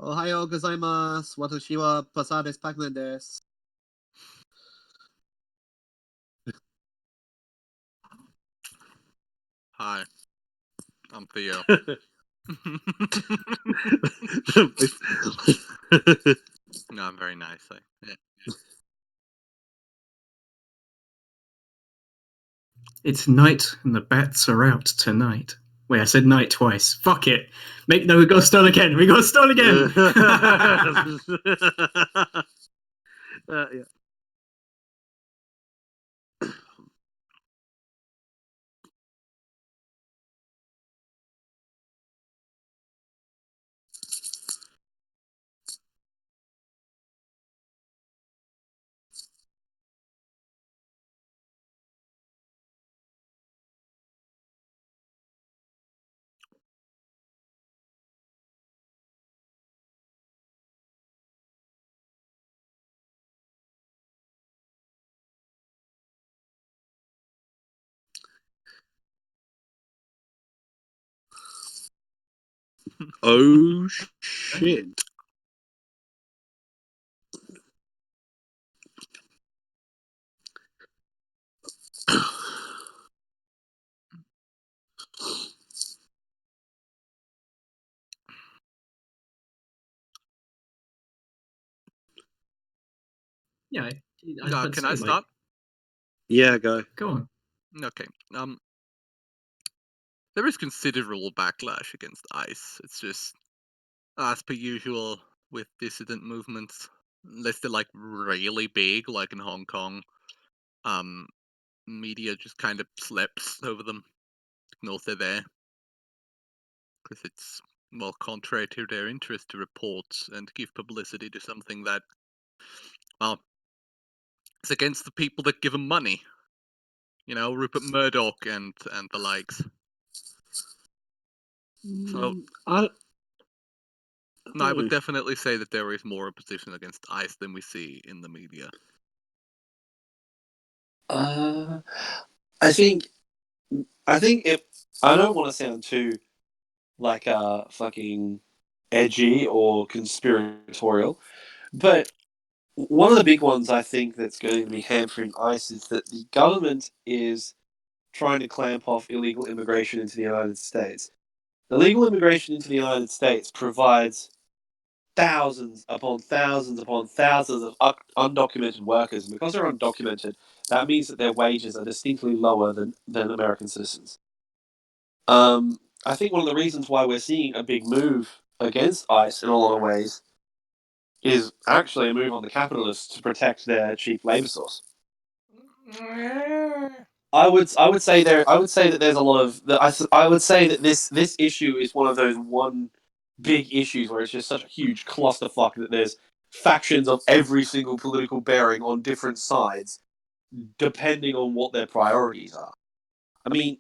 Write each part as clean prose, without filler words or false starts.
Ohayou gozaimasu. Watashi wa Pasar des Pac-Man desu. Hi, I'm Theo. No, I'm very nice. Yeah. It's night and the bats are out tonight. Wait, I said night twice. Fuck it. We gotta start again. Yeah. Oh shit. Yeah. Can I start? Yeah, go. Go on. Okay. There is considerable backlash against ICE. It's just, as per usual with dissident movements, unless they're like really big, like in Hong Kong, media just kind of sleeps over them, ignores they're there, because it's, well, contrary to their interest to report and give publicity to something that, well, it's against the people that give them money. You know, Rupert Murdoch and the likes. So, I would definitely say that there is more opposition against ICE than we see in the media. I think if I don't want to sound too like fucking edgy or conspiratorial, but one of the big ones I think that's going to be hampering ICE is that the government is trying to clamp off illegal immigration into the United States. Illegal immigration into the United States provides thousands upon thousands upon thousands of undocumented workers. And because they're undocumented, that means that their wages are distinctly lower than American citizens. I think one of the reasons why we're seeing a big move against ICE in a lot of ways is actually a move on the capitalists to protect their cheap labor source. I would say that there's a lot of I would say that this issue is one of those one big issues where it's just such a huge clusterfuck that there's factions of every single political bearing on different sides depending on what their priorities are. I mean,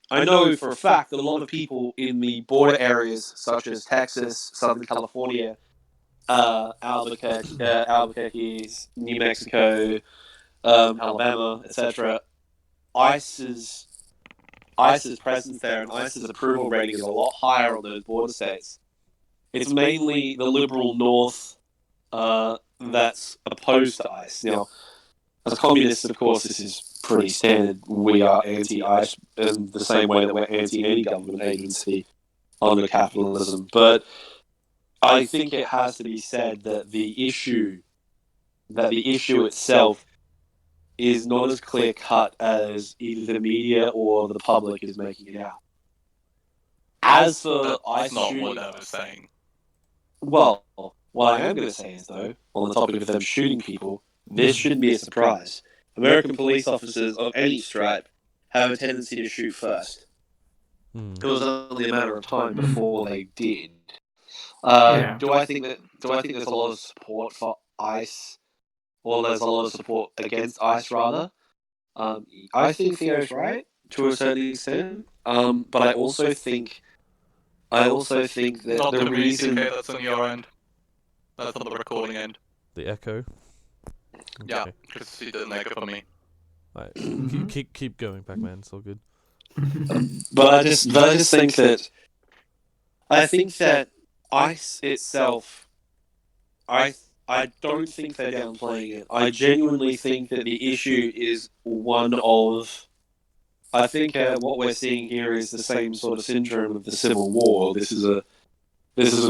I know for a fact that a lot of people in the border areas such as Texas, Southern California, Albuquerque, New Mexico, Alabama, etc. ICE's presence there and ICE's approval rating is a lot higher on those border states. It's mainly the liberal North that's opposed to ICE. Now, as communists, of course, this is pretty standard. We are anti-ICE in the same way that we're anti any government agency under capitalism. But I think it has to be said that the issue itself is not as clear cut as either the media or the public is making it out. As for ICE not shooting, what I was saying. Well, what I am going to say is, though, on the topic of them shooting people, this shouldn't be a surprise. American police officers of any stripe have a tendency to shoot first. It was only a matter of time before they did. Do I think there's a lot of support for ICE, or there's a lot of support against ICE rather? I think Theo's right to a certain extent, but I also think that Not the the reason music, that's on your end. That's on the recording end. The echo. Yeah, because it doesn't echo for me. Right. Keep going, Pac-Man. It's all good. But I just think that ICE itself, I don't think they're downplaying it. I genuinely think that the issue is one of. I think what we're seeing here is the same sort of syndrome of the Civil War. This is a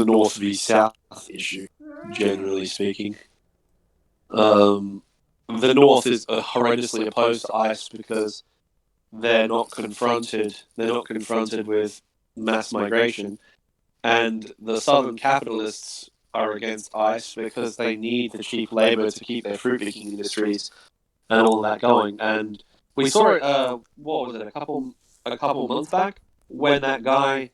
North v South issue, generally speaking. The North is horrendously opposed to ICE because they're not confronted with mass migration, and the Southern capitalists are against ICE because they need the cheap labour to keep their fruit picking industries and all that going. And we saw it. What was it? A couple months back when that guy,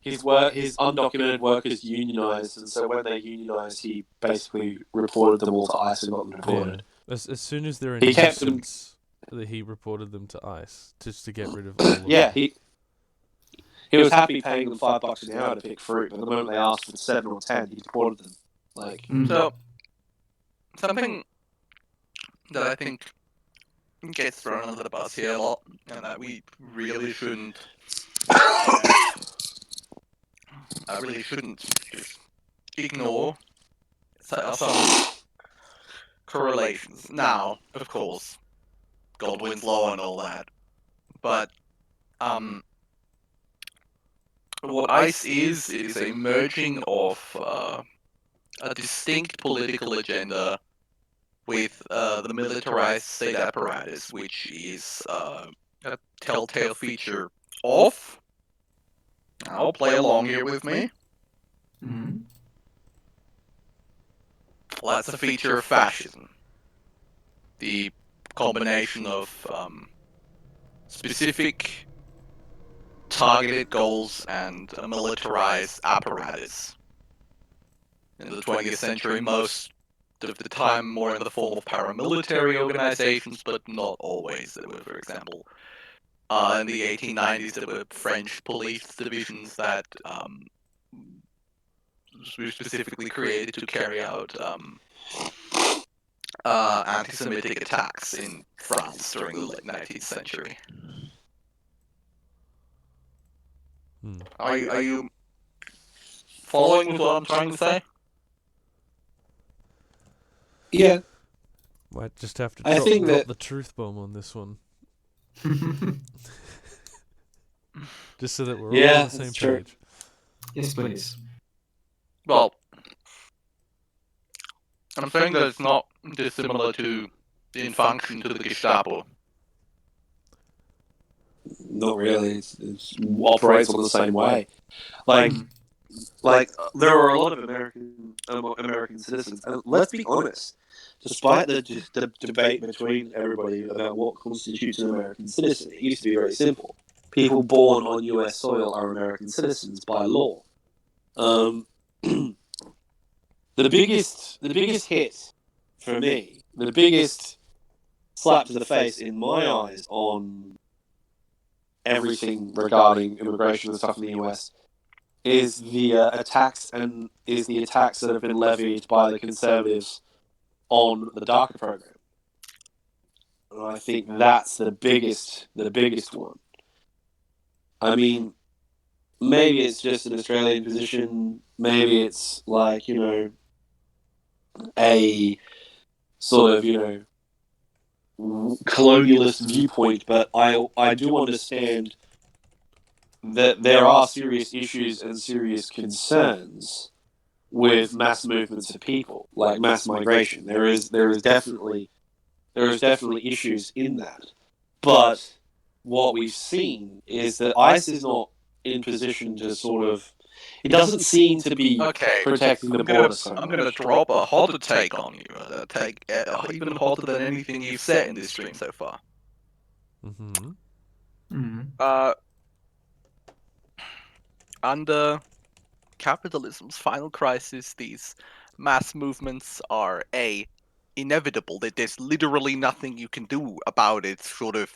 his undocumented workers unionized, and so when they unionized, he basically reported them all to ICE and got them deported. Yeah. As soon as they're in He kept them. nuisance, he reported them to ICE just to get rid of all of Yeah, them. he was happy paying them $5 an hour to pick fruit, but the moment they asked for 7 or 10, he deported them. So, something that I think gets thrown under the bus here a lot, and that we really shouldn't just ignore some correlations. Now, of course, Godwin's law and all that, but what ICE is, it is a merging of a distinct political agenda with the militarized state apparatus, which is a telltale feature of. Now, play along here with me. Well, that's a feature of fascism. The combination of specific targeted goals and a militarized apparatus. In the 20th century, most of the time more in the form of paramilitary organizations, but not always. There were, for example, in the 1890s, there were French police divisions that were specifically created to carry out anti-Semitic attacks in France during the late 19th century. Are you following with what I'm trying to say? Yeah. Might just have to I think drop that- the truth bomb on this one, just so that we're all Yeah, on the same that's true. page. Yes, please. Well, I'm saying that it's not dissimilar to, in function, to the Gestapo. Not really. It operates on the same way. Like there are a lot of American citizens, and let's be honest. Despite the debate between everybody about what constitutes an American citizen, it used to be very simple. People born on U.S. soil are American citizens by law. The biggest hit for me, the biggest slap to the face in my eyes on everything regarding immigration and stuff in the US is the attacks that have been levied by the conservatives on the DACA program. And I think that's the biggest one. I mean, maybe it's just an Australian position, maybe it's like, a sort of, colonialist viewpoint, but I do understand that there are serious issues and serious concerns with mass movements of people, like mass migration. There is definitely issues in that. But what we've seen is that ICE is not in position to sort of. It doesn't seem to be protecting the border so much. I'm gonna drop a hotter take on you. Take even hotter than anything you've said in this stream so far. Under capitalism's final crisis, these mass movements are inevitable. That there's literally nothing you can do about it, short of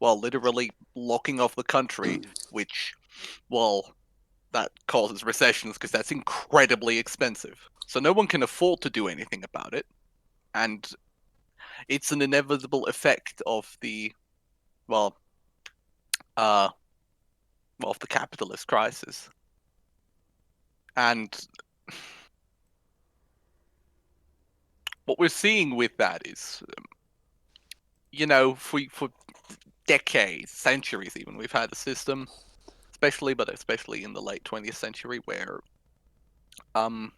literally locking off the country, which, that causes recessions because that's incredibly expensive. So no one can afford to do anything about it, and it's an inevitable effect of the of the capitalist crisis. And what we're seeing with that is, for decades, centuries even, we've had a system, especially in the late 20th century, where all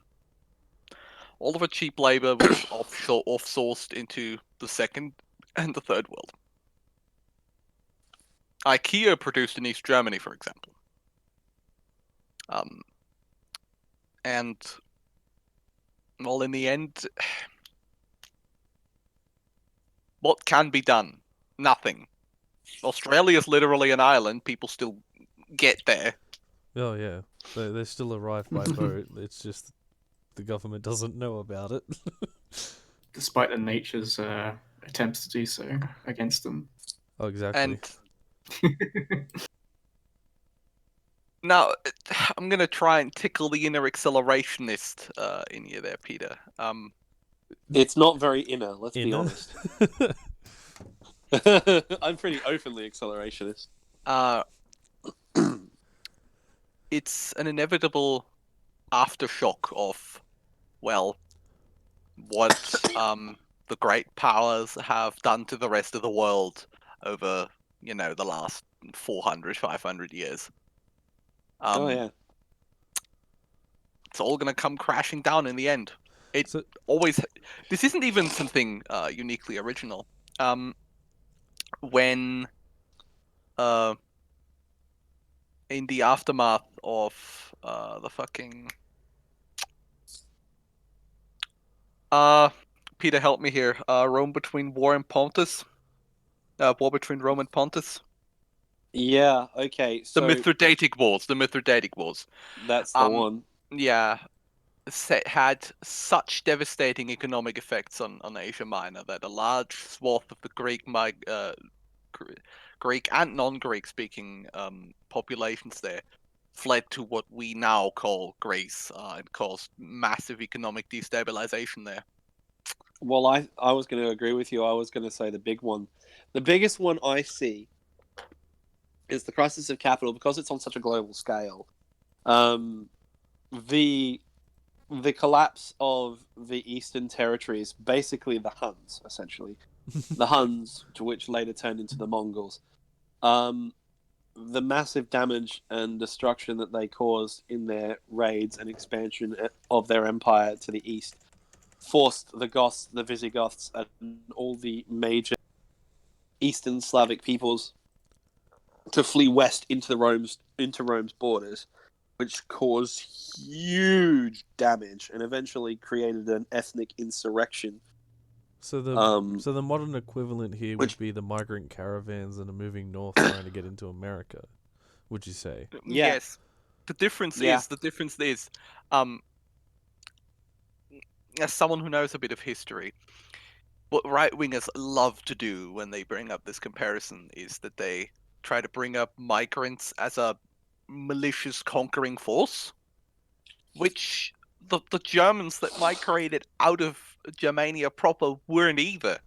of the cheap labor was off-sourced into the second and the third world. IKEA produced in East Germany, for example. And, well, in the end, what can be done? Nothing. Australia's literally an island. People still get there. Oh yeah, they still arrive by boat. It's just the government doesn't know about it. Despite the nature's attempts to do so against them. Oh, exactly. And now, I'm going to try and tickle the inner accelerationist in you there, Peter. It's not very inner, let's be Inner? honest. I'm pretty openly accelerationist. It's an inevitable aftershock of, well, what the great powers have done to the rest of the world over, the last 400, 500 years. Oh yeah. It's all going to come crashing down in the end. This isn't even something uniquely original. When in the aftermath of the fucking Peter, help me here. War between Rome and Pontus. Yeah, okay, so The Mithridatic Wars. that's the one. Yeah, had such devastating economic effects on Asia Minor that a large swath of the Greek and non-Greek speaking populations there fled to what we now call Greece and caused massive economic destabilization there. Well, I was going to agree with you. I was going to say the big one. The biggest one I see is the crisis of capital, because it's on such a global scale. The collapse of the Eastern Territories, basically the Huns, essentially. The Huns, to which later turned into the Mongols. The massive damage and destruction that they caused in their raids and expansion of their empire to the east forced the Goths, the Visigoths, and all the major Eastern Slavic peoples to flee west into Rome's borders, which caused huge damage and eventually created an ethnic insurrection. So the modern equivalent here would be the migrant caravans that are moving north trying to get into America, would you say? Yeah. Yes. The difference is, as someone who knows a bit of history, what right-wingers love to do when they bring up this comparison is that they try to bring up migrants as a malicious conquering force, which the Germans that migrated out of Germania proper weren't either.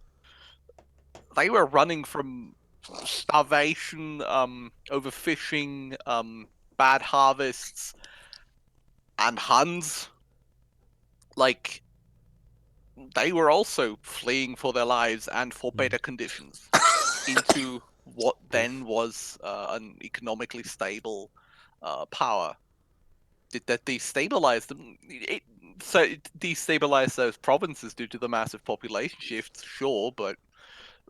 They were running from starvation, overfishing, bad harvests, and Huns. Like, they were also fleeing for their lives and for better conditions into what then was an economically stable power. Did that destabilize them? It destabilized those provinces due to the massive population shifts, sure, but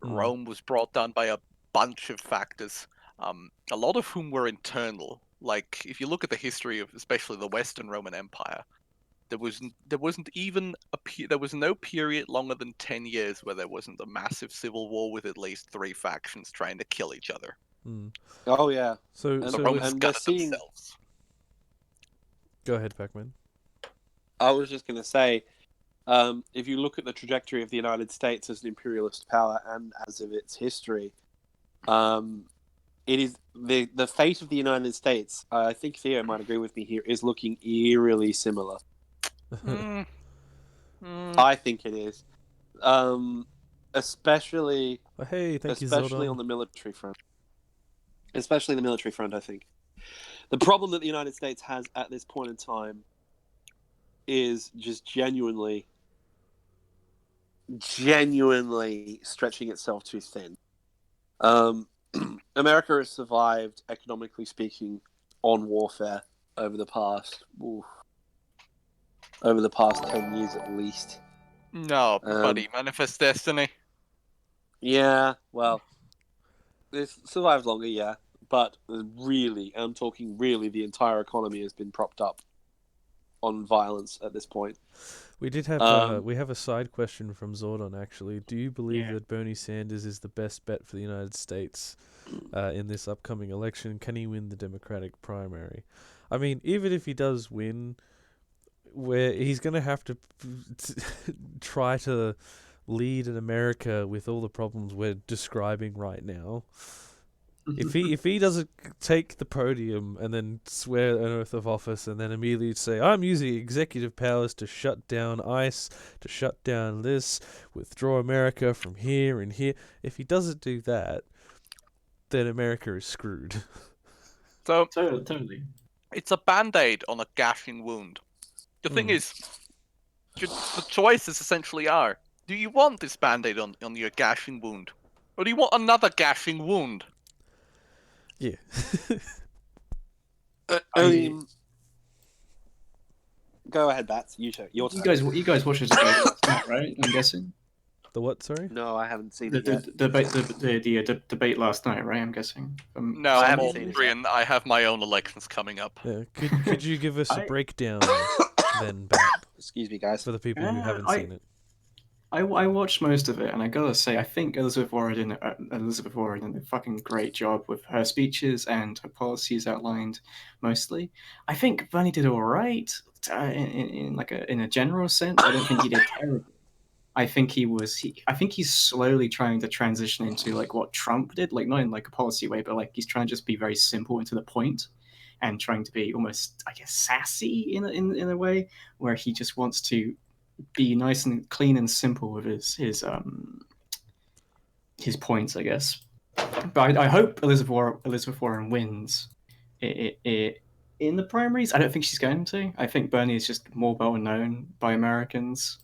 Rome was brought down by a bunch of factors, a lot of whom were internal. Like, if you look at the history of especially the Western Roman Empire, there was no period longer than 10 years where there wasn't a massive civil war with at least 3 factions trying to kill each other. Oh yeah. So the Romans gutted themselves. Go ahead, Pac-Man. I was just going to say, if you look at the trajectory of the United States as an imperialist power and as of its history, it is the fate of the United States. I think Theo might agree with me here. Is looking eerily similar. I think it is, especially. Hey, thank you, especially Zildon. on the military front. Especially the military front, I think. The problem that the United States has at this point in time is just genuinely stretching itself too thin. America has survived, economically speaking, on warfare over the past 10 years at least. No, buddy, manifest destiny. Yeah, well, it's survived longer, yeah, but really, I'm talking really, the entire economy has been propped up on violence at this point. We did have we have a side question from Zordon actually. Do you believe Yeah. that Bernie Sanders is the best bet for the United States in this upcoming election? Can he win the Democratic primary? I mean, even if he does win, where he's going to have to try to lead in America with all the problems we're describing right now. If he doesn't take the podium and then swear an oath of office and then immediately say, I'm using executive powers to shut down ICE, to shut down this, withdraw America from here and here. If he doesn't do that, then America is screwed. So Totally. it's a band-aid on a gashing wound. The thing is, the choices essentially are, do you want this band-aid on your gashing wound? Or do you want another gashing wound? Yeah. I mean, go ahead, Bats. Your turn. You guys watched the debate last night, right? I'm guessing. The what, sorry? No, I haven't seen The it yet. debate last night, right? I'm guessing. No, I I'm haven't all seen it free yet. and I have my own elections coming up. Yeah. Could you give us a breakdown then, Bat, Excuse me, guys. for the people who haven't seen it? I watched most of it, and I gotta say, I think Elizabeth Warren did a fucking great job with her speeches and her policies outlined. Mostly, I think Bernie did all right in a general sense. I don't think he did terrible. I think he's slowly trying to transition into like what Trump did, like not in like a policy way, but like he's trying to just be very simple and to the point, and trying to be almost, I guess, sassy in a way where he just wants to be nice and clean and simple with his points, I guess. But I hope Elizabeth Warren wins it in the primaries. I don't think she's going to. I think Bernie is just more well known by Americans.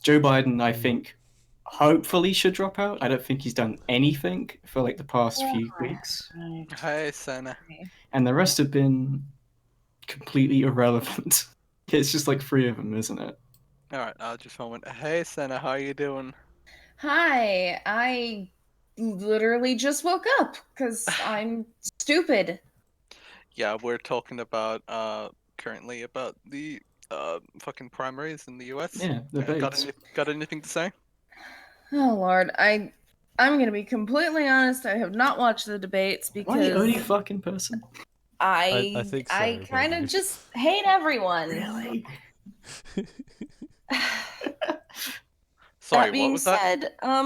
Joe Biden, I think, hopefully should drop out. I don't think he's done anything for like the past few weeks, Hey, Senna. and the rest have been completely irrelevant. It's just like three of them, isn't it? Alright, just a moment. Hey, Senna, how you doing? Hi, I literally just woke up because I'm stupid. Yeah, we're talking about currently about the fucking primaries in the US. Yeah, debates. Got anything to say? Oh Lord, I'm gonna be completely honest. I have not watched the debates Am I the only because fucking person? I think so, I kind maybe. of just hate everyone. Really? Sorry, That being what was that? said, I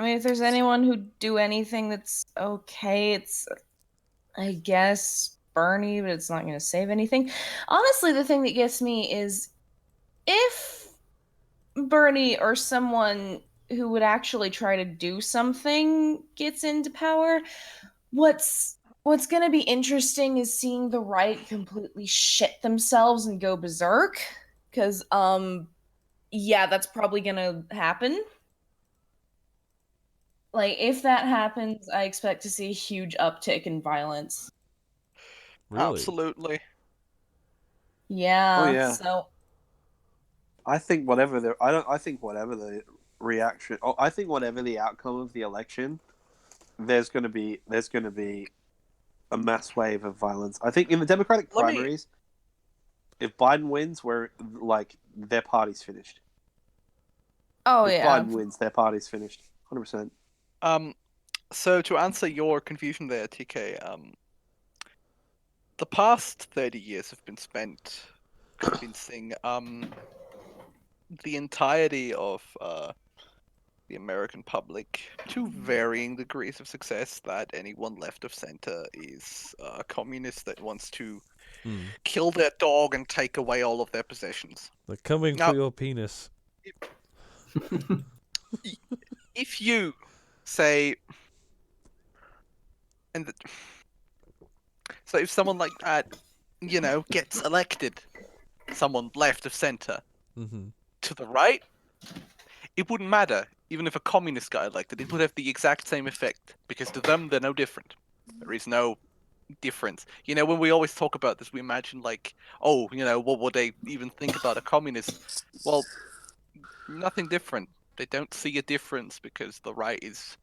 mean, if there's anyone who'd do anything that's okay, it's, I guess, Bernie, but it's not going to save anything. Honestly, the thing that gets me is if Bernie or someone who would actually try to do something gets into power, what's going to be interesting is seeing the right completely shit themselves and go berserk. Because, yeah, that's probably gonna happen. Like, if that happens, I expect to see a huge uptick in violence. Really? Absolutely. Yeah, Oh, yeah. so... I think whatever the reaction, I think whatever the outcome of the election, there's going to be a mass wave of violence. I think in the Democratic primaries, if Biden wins, their party's finished. Oh, if yeah. Biden wins, their party's finished. 100%. So to answer your confusion there, TK, the past 30 years have been spent convincing the entirety of the American public, to varying degrees of success, that anyone left of center is a communist that wants to kill their dog and take away all of their possessions. They're coming Now- for your penis. If you say, so if someone like that gets elected, someone left of center, Mm-hmm. to the right, it wouldn't matter. Even if a communist got elected, it would have the exact same effect, because to them, they're no different. There is no difference. When we always talk about this, we imagine what would they even think about a communist? Well, nothing different. They don't see a difference because the right is,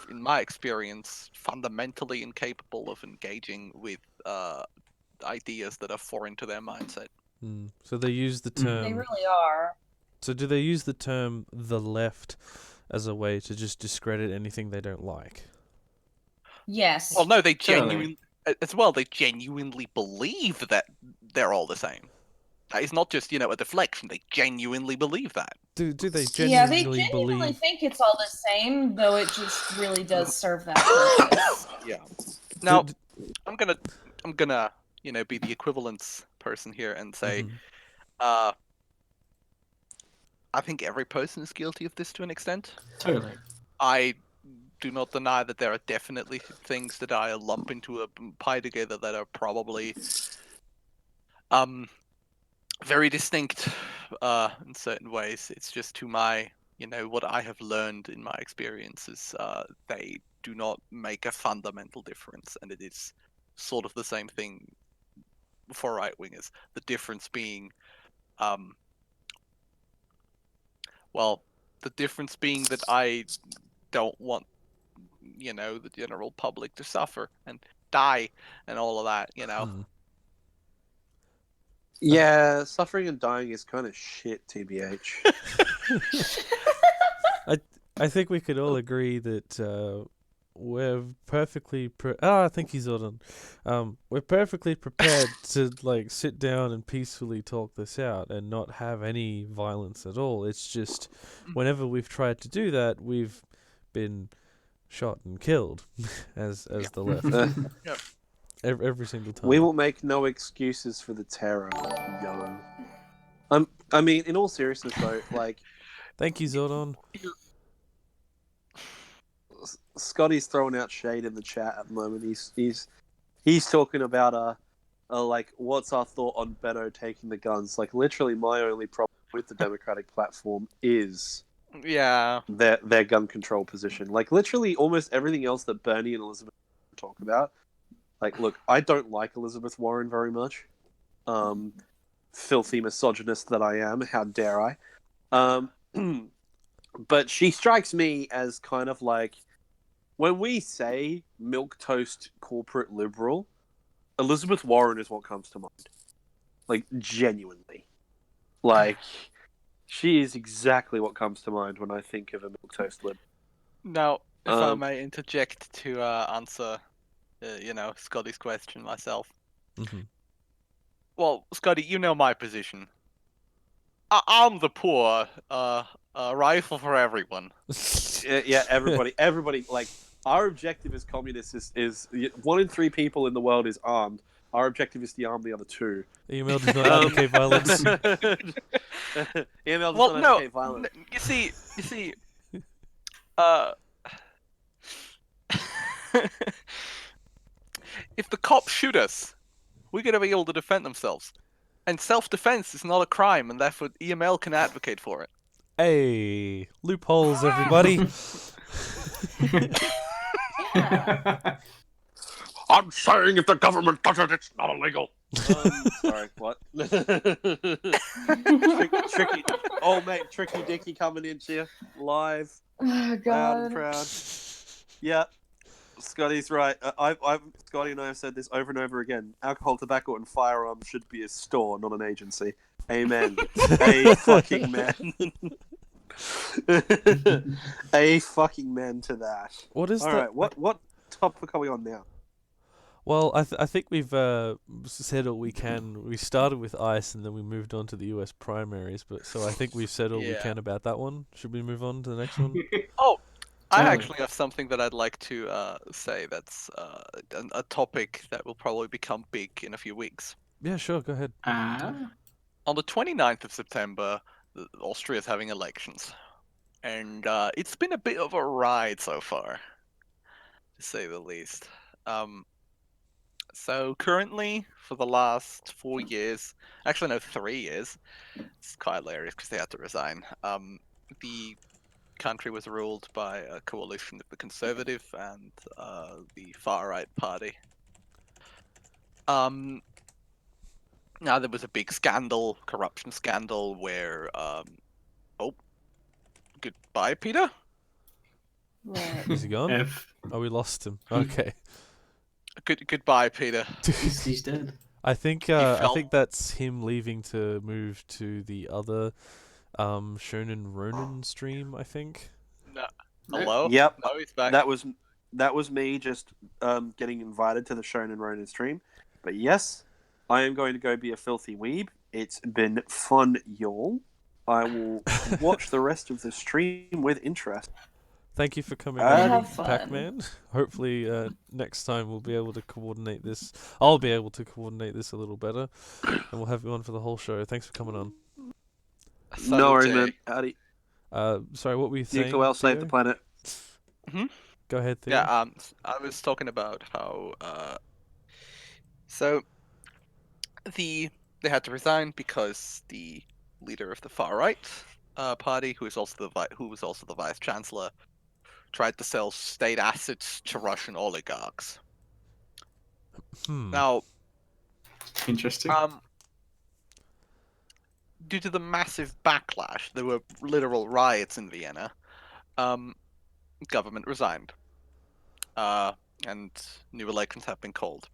in my experience, fundamentally incapable of engaging with ideas that are foreign to their mindset. So they use the Mm. term. They really are. So do they use the term the left as a way to just discredit anything they don't like? Yes. Well, no, they Totally. genuinely believe that they're all the same. That is not just, a deflection. They genuinely believe that. Do they Yeah, they genuinely genuinely believe? think it's all the same, though it just really does serve that purpose. Yeah. Now, d- I'm gonna, be the equivalence person here and say, Mhm. I think every person is guilty of this to an extent. Totally. I do not deny that there are definitely things that I lump into a pie together that are probably very distinct in certain ways. It's just to my, what I have learned in my experiences, they do not make a fundamental difference, and it is sort of the same thing for right wingers. The difference being, the difference being that I don't want, the general public to suffer and die and all of that. Yeah, suffering and dying is kind of shit, TBH. I think we could all agree that we're perfectly. I think he's on. We're perfectly prepared to sit down and peacefully talk this out and not have any violence at all. It's just whenever we've tried to do that, we've been shot and killed, as the left. Yeah. Every single time. We will make no excuses for the terror, yo. I mean, in all seriousness, though, Thank you, Zordon. Scotty's throwing out shade in the chat at the moment. He's talking about what's our thought on Benno taking the guns? Literally, my only problem with the Democratic platform is their gun control position. Literally, almost everything else that Bernie and Elizabeth talk about. Look, I don't like Elizabeth Warren very much. Filthy misogynist that I am, how dare I? But she strikes me as kind of when we say milquetoast corporate liberal, Elizabeth Warren is what comes to mind. Genuinely. She is exactly what comes to mind when I think of a milquetoast liberal. Now, if I may interject to answer, Scotty's question myself. Mm-hmm. Well, Scotty, you know my position. I'm the poor, rifle for everyone. Yeah, everybody. Our objective as communists is 1 in 3 people in the world is armed. Our objective is to arm the other 2. Email does not advocate violence. Email does not advocate violence. You see, if the cops shoot us, we're gonna be able to defend themselves. And self-defense is not a crime, and therefore EML can advocate for it. Hey, loopholes, everybody. I'm saying if the government does it, it's not illegal. Sorry, what? Tricky. Oh, mate, Tricky Dicky coming in here live. Oh, God. Loud and proud. Yeah, Scotty's right. Scotty and I have said this over and over again. Alcohol, tobacco, and firearms should be a store, not an agency. Amen. A fucking man. A fucking man to that. What is All right, what topic are we on now? Well, I think we've said all we can. We started with ICE and then we moved on to the US primaries, so I think we've said all we can about that one. Should we move on to the next one? Oh, I actually have something that I'd like to say that's a topic that will probably become big in a few weeks. Yeah, sure, go ahead. On the 29th of September, Austria is having elections. And it's been a bit of a ride so far, to say the least. So currently, for the last 4 years, actually no, 3 years, it's quite hilarious because they had to resign. The country was ruled by a coalition of the Conservative and the far right party. Now there was a big scandal, corruption scandal, where oh, goodbye, Peter. Is he gone? F. Oh, we lost him. Okay. Goodbye, Peter. He's dead. I think that's him leaving to move to the other Shonen Ronin stream, I think. No. Hello? Yep. No, he's back. That was me just getting invited to the Shonen Ronin stream. But yes, I am going to go be a filthy weeb. It's been fun, y'all. I will watch the rest of the stream with interest. Thank you for coming Have on, fun. Pac-Man. Hopefully next time we'll be able to coordinate this. I'll be able to coordinate this a little better, and we'll have you on for the whole show. Thanks for coming on. No worries, Salute. man. Howdy. Sorry, what were you saying? Nuclear save the Theo? planet. Go ahead, Theo. Yeah, I was talking about how so they had to resign because the leader of the far right party, who was also the vice chancellor, tried to sell state assets to Russian oligarchs. Now, Interesting. due to the massive backlash, there were literal riots in Vienna. Government resigned, and new elections have been called.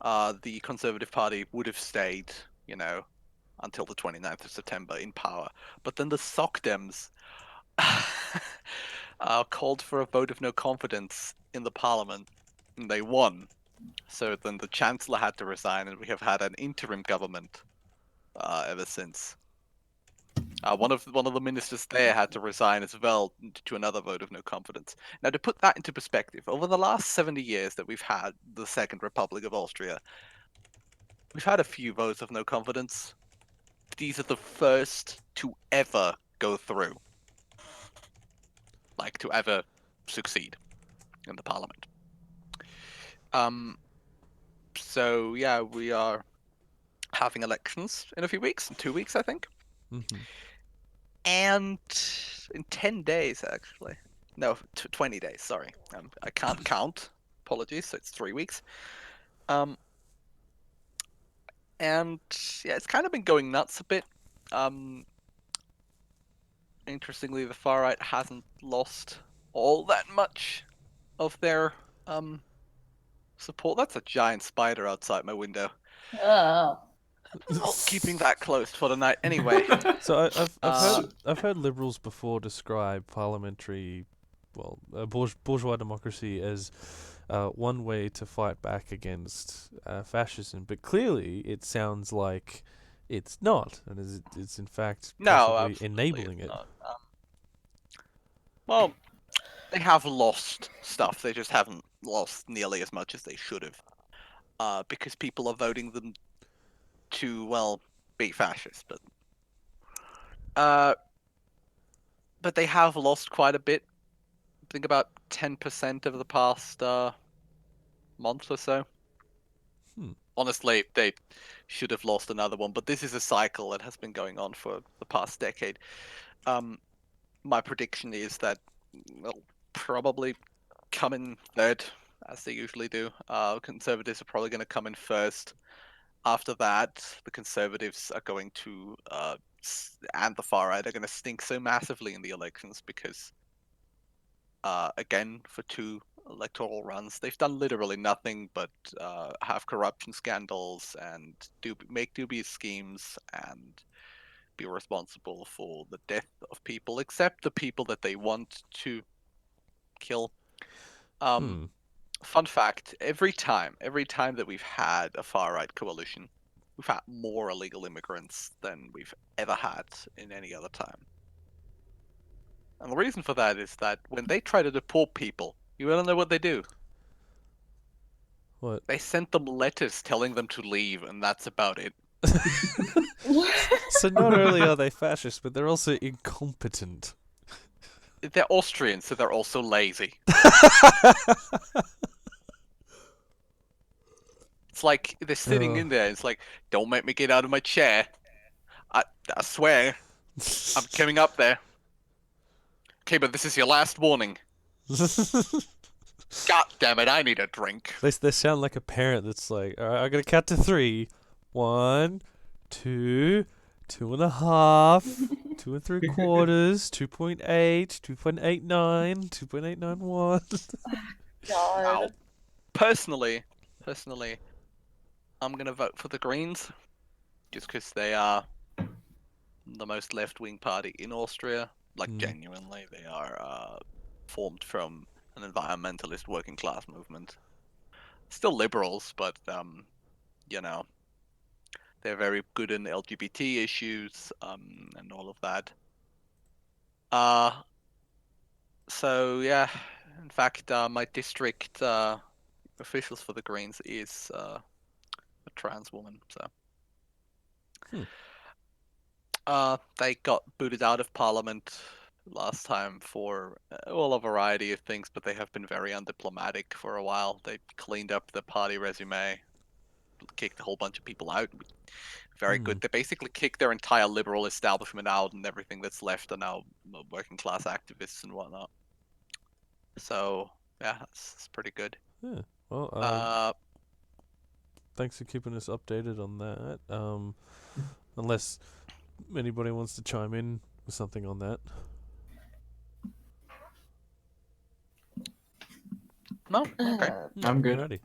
The Conservative Party would have stayed, until the 29th of September in power. But then the Socdems called for a vote of no confidence in the parliament, and they won. So then the Chancellor had to resign, and we have had an interim government ever since. One of the ministers there had to resign as well to another vote of no confidence. Now, to put that into perspective, over the last 70 years that we've had the Second Republic of Austria, we've had a few votes of no confidence. These are the first to ever go through. Like, to ever succeed in the parliament. So, yeah, we are having elections in a few weeks, in 2 weeks, I think. Mm-hmm. And in 10 days, actually. No, 20 days, sorry. I can't count. Apologies, so it's 3 weeks. And, yeah, it's kind of been going nuts a bit. Interestingly, the far right hasn't lost all that much of their support. That's a giant spider outside my window. Oh. Not keeping that closed for the night anyway. So I've heard liberals before describe parliamentary, bourgeois democracy as one way to fight back against fascism, but clearly it sounds like it's not, and it's in fact possibly enabling it. Not. Well, they have lost stuff. They just haven't lost nearly as much as they should have, because people are voting them to, be fascist, but they have lost quite a bit. I think about 10% over the past month or so. Honestly, they should have lost another one, but this is a cycle that has been going on for the past decade. My prediction is that they'll probably come in third, as they usually do. Conservatives are probably going to come in first. After that, the Conservatives are going to, and the far right are going to stink so massively in the elections because, again, for 2 electoral runs, they've done literally nothing but have corruption scandals and make dubious schemes and be responsible for the death of people, except the people that they want to kill. Fun fact, every time that we've had a far-right coalition, we've had more illegal immigrants than we've ever had in any other time. And the reason for that is that when they try to deport people, you want to know what they do? What? They sent them letters telling them to leave, and that's about it. So not only are they fascist, but they're also incompetent. They're Austrian, so they're also lazy. It's like they're sitting in there. It's like, don't make me get out of my chair. I swear, I'm coming up there. Okay, but this is your last warning. God damn it, I need a drink. They sound like a parent that's like, all right, I'm gonna count to 3. 1, 2, 2.5, 2 3/4, 2.8, 2.89, 2.891. God. Now, personally, I'm gonna vote for the Greens, just because they are the most left-wing party in Austria. Like, genuinely, they are formed from an environmentalist working class movement. Still liberals, but you know, they're very good in LGBT issues and all of that. So yeah, in fact, my district officials for the Greens is a trans woman. So they got booted out of Parliament last time for all a variety of things, but they have been very undiplomatic for a while. They cleaned up the party resume, kicked a whole bunch of people out. Very good. They basically kicked their entire liberal establishment out, and everything that's left are now working class activists and whatnot. So yeah, that's pretty good. Yeah. Well, thanks for keeping us updated on that. Unless anybody wants to chime in with something on that. No, okay. I'm good. Alrighty.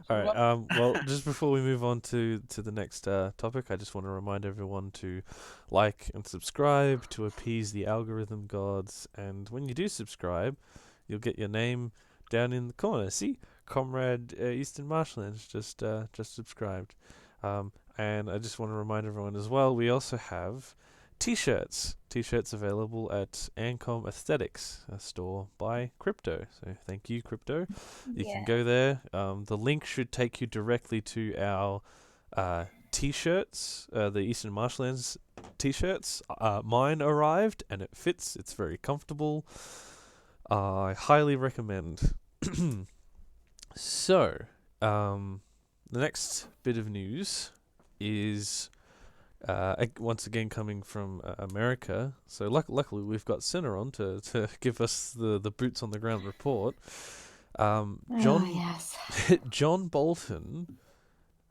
Alright, well, just before we move on to the next topic, I just want to remind everyone to like and subscribe to appease the algorithm gods. And when you do subscribe, you'll get your name down in the corner. See? Comrade Eastern Marshlands just subscribed. And I just want to remind everyone as well, we also have T-shirts. T-shirts available at Ancom Aesthetics, a store by Crypto. So thank you, Crypto. You can go there. The link should take you directly to our T-shirts, the Eastern Marshlands T-shirts. Mine arrived and it fits. It's very comfortable. I highly recommend. So, the next bit of news is once again coming from America. So luckily we've got Senna on to give us the boots on the ground report. John Bolton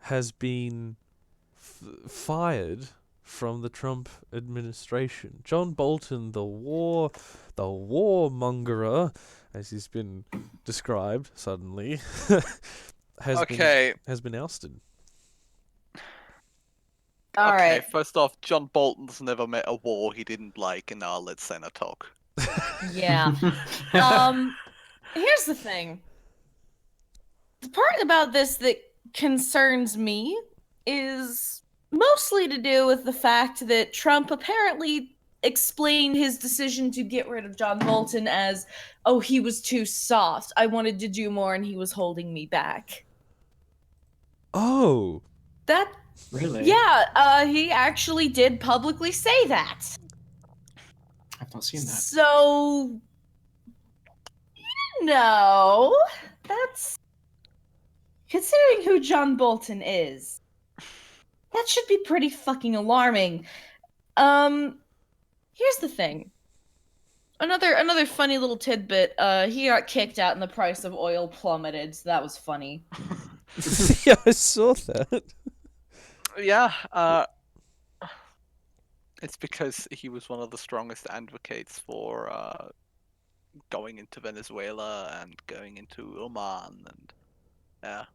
has been fired from the Trump administration. John Bolton, the warmonger, as he's been described suddenly, has been ousted. All right. First off, John Bolton's never met a war he didn't like, and now let's Senna talk. Yeah. Here's the thing. The part about this that concerns me is mostly to do with the fact that Trump apparently explained his decision to get rid of John Bolton as, oh, he was too soft. I wanted to do more and he was holding me back. Oh. That... Really? Yeah, he actually did publicly say that. I've not seen that. So... No. That's... Considering who John Bolton is, that should be pretty fucking alarming. Here's the thing. Another funny little tidbit. He got kicked out and the price of oil plummeted, so that was funny. Yeah, I saw that. Yeah, it's because he was one of the strongest advocates for going into Venezuela and going into Oman, and yeah.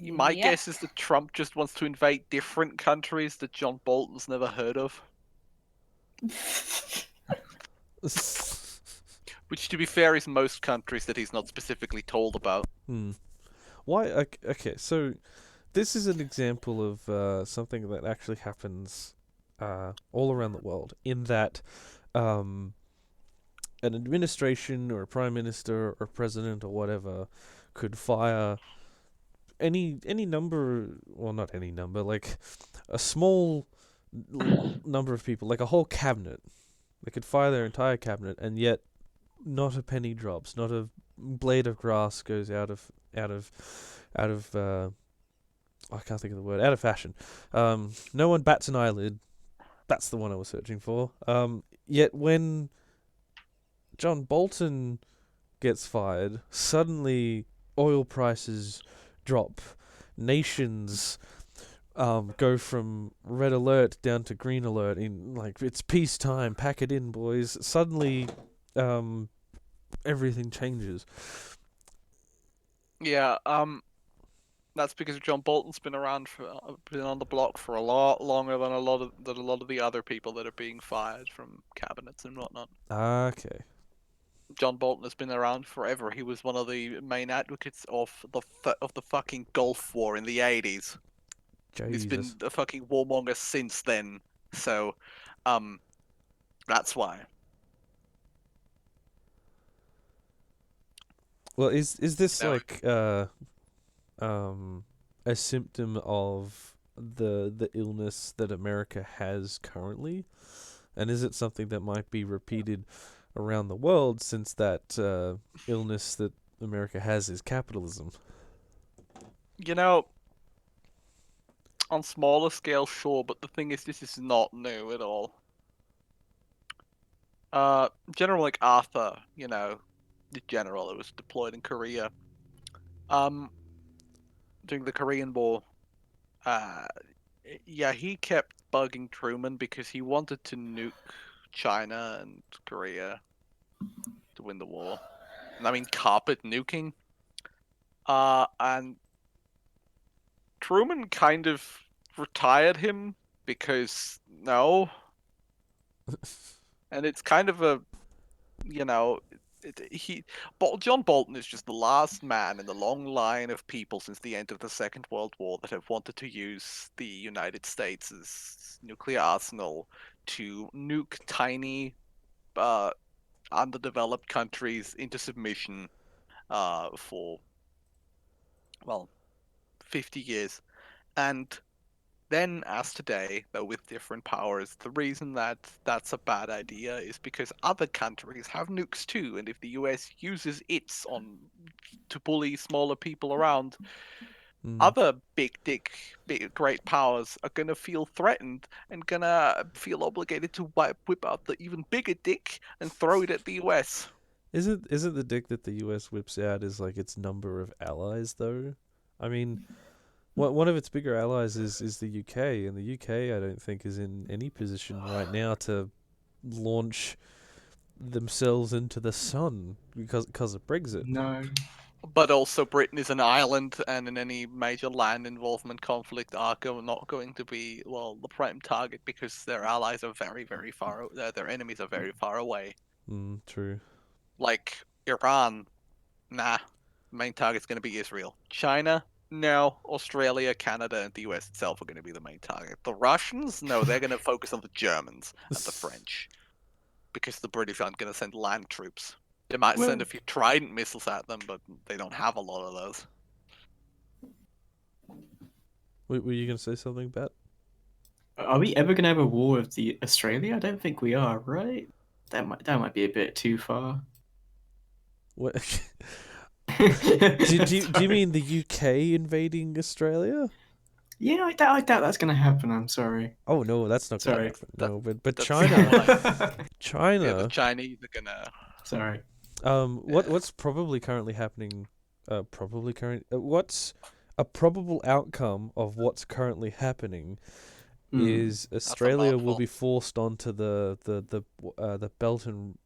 My guess is that Trump just wants to invade different countries that John Bolton's never heard of. Which, to be fair, is most countries that he's not specifically told about. Why? Okay, so this is an example of something that actually happens all around the world, in that an administration or a prime minister or president or whatever could fire any number, well, not any number, like a small number of people, like a whole cabinet. They could fire their entire cabinet, and yet not a penny drops, not a blade of grass goes out of I can't think of the word. Out of fashion. No one bats an eyelid. That's the one I was searching for. Yet when John Bolton gets fired, suddenly oil prices drop. Nations go from red alert down to green alert in like it's peacetime. Pack it in, boys. Suddenly, everything changes. Yeah, that's because John Bolton's been on the block for a lot longer than a lot of the other people that are being fired from cabinets and whatnot. Okay. John Bolton has been around forever. He was one of the main advocates of the fucking Gulf War in the 80s. He's been Jesus. a fucking warmonger since then. So, that's why. Well, is this No. like a symptom of the illness that America has currently, and is it something that might be repeated around the world since that illness that America has is capitalism? You know, on smaller scale, sure, but the thing is, this is not new at all. General like Arthur, you know, the general that was deployed in Korea, during the Korean War, yeah, he kept bugging Truman because he wanted to nuke China and Korea to win the war. And I mean, carpet nuking. And Truman kind of retired him because no. And it's kind of a, you know, John Bolton is just the last man in the long line of people since the end of the Second World War that have wanted to use the United States' nuclear arsenal to nuke tiny, underdeveloped countries into submission, for, well, 50 years. And then, as today, though with different powers, the reason that that's a bad idea is because other countries have nukes too, and if the US uses its to bully smaller people around, other big great powers are gonna feel threatened and gonna feel obligated to whip out the even bigger dick and throw it at the US. Isn't the dick that the US whips out is like its number of allies though? I mean, one of its bigger allies is the UK, and the UK I don't think is in any position right now to launch themselves into the sun because of Brexit. No. But also, Britain is an island, and in any major land involvement conflict, are not going to be, well, the prime target because their allies are very, very far. Their enemies are very far away. True. Like Iran, nah. Main target's going to be Israel. China, no. Australia, Canada, and the US itself are going to be the main target. The Russians, no, they're going to focus on the Germans and the French because the British aren't going to send land troops. They might send a few Trident missiles at them, but they don't have a lot of those. Were you going to say something, Bat? Are we ever going to have a war with the Australia? I don't think we are, right? That might be a bit too far. What? do you mean the UK invading Australia? Yeah, I doubt that's going to happen. I'm sorry. Oh no, that's not going to happen. No, but that's China, more like- China. Yeah, the Chinese are gonna. Sorry. What's probably currently happening? What's a probable outcome of what's currently happening is Australia will be forced onto the Bolton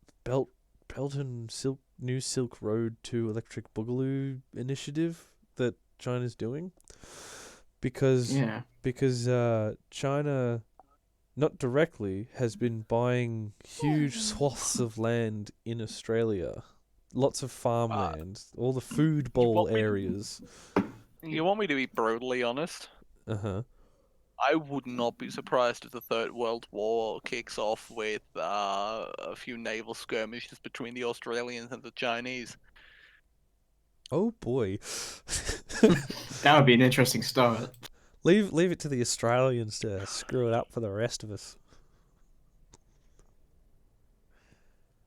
New Silk Road to Electric Boogaloo initiative that China's doing, because China, not directly, has been buying huge swaths of land in Australia, lots of farmland, all the food bowl areas. You want me to be brutally honest? I would not be surprised if the Third World War kicks off with a few naval skirmishes between the Australians and the Chinese. Oh boy. That would be an interesting start. Leave it to the Australians to screw it up for the rest of us.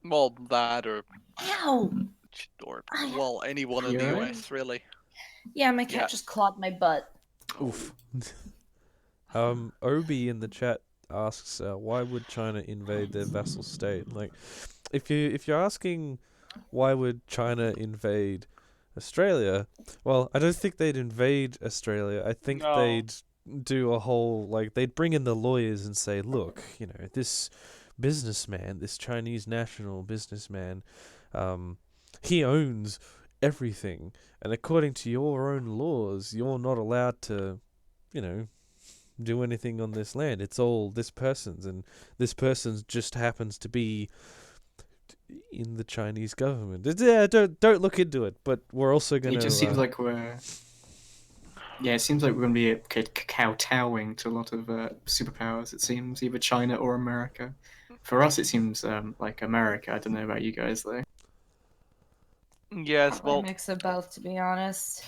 Well, that or Ow! well, anyone in the US, really. Yeah, my cat just clawed my butt. Oof. Obi in the chat asks, why would China invade their vassal state? Like, if you're asking why would China invade Australia, well, I don't think they'd invade Australia. I think No. they'd do a whole, like, they'd bring in the lawyers and say, look, this businessman, this Chinese national businessman, he owns everything, and according to your own laws, you're not allowed to, do anything on this land. It's all this person's, and this person just happens to be in the Chinese government. Yeah, don't look into it. But we're also gonna. It just seems like we're. Yeah, it seems like we're going to be kowtowing to a lot of superpowers. It seems either China or America. For us, it seems like America. I don't know about you guys though. Yes, Probably well, a mix of both, to be honest.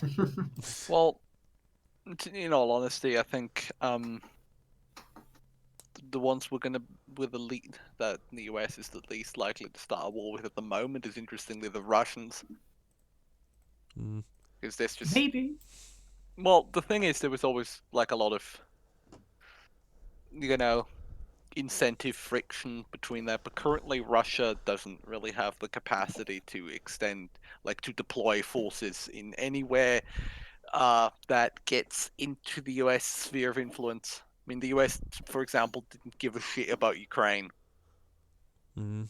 well, in all honesty, I think the ones with the lead that the US is the least likely to start a war with at the moment is interestingly the Russians. Mm. Because there's just Maybe. well, the thing is, there was always like a lot of incentive friction between that, but currently Russia doesn't really have the capacity to to deploy forces in anywhere that gets into the US sphere of influence. I mean, the US, for example, didn't give a shit about Ukraine. Mm.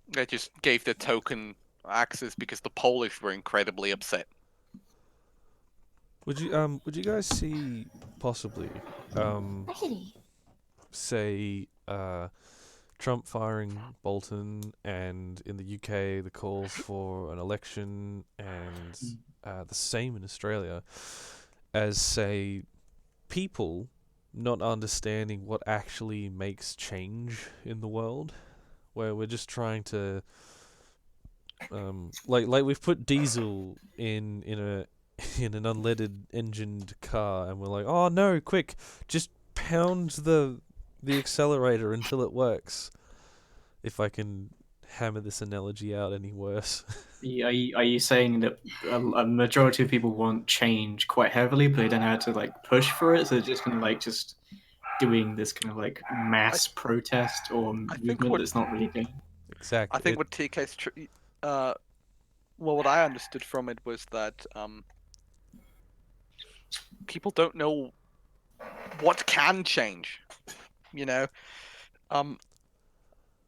They just gave their token access because the Polish were incredibly upset. Would you guys see possibly Rickety. say Trump firing Bolton, and in the UK the calls for an election, and the same in Australia, as say people not understanding what actually makes change in the world, where we're just trying to like we've put diesel in an unleaded engined car, and we're like, oh no, quick, just pound the accelerator until it works. If I can hammer this analogy out any worse. Are you saying that a majority of people want change quite heavily, but they don't know how to like push for it, so they're just kind of just doing this kind of like mass protest or movement that's not really good? Exactly. I think what TK's what I understood from it was that people don't know what can change.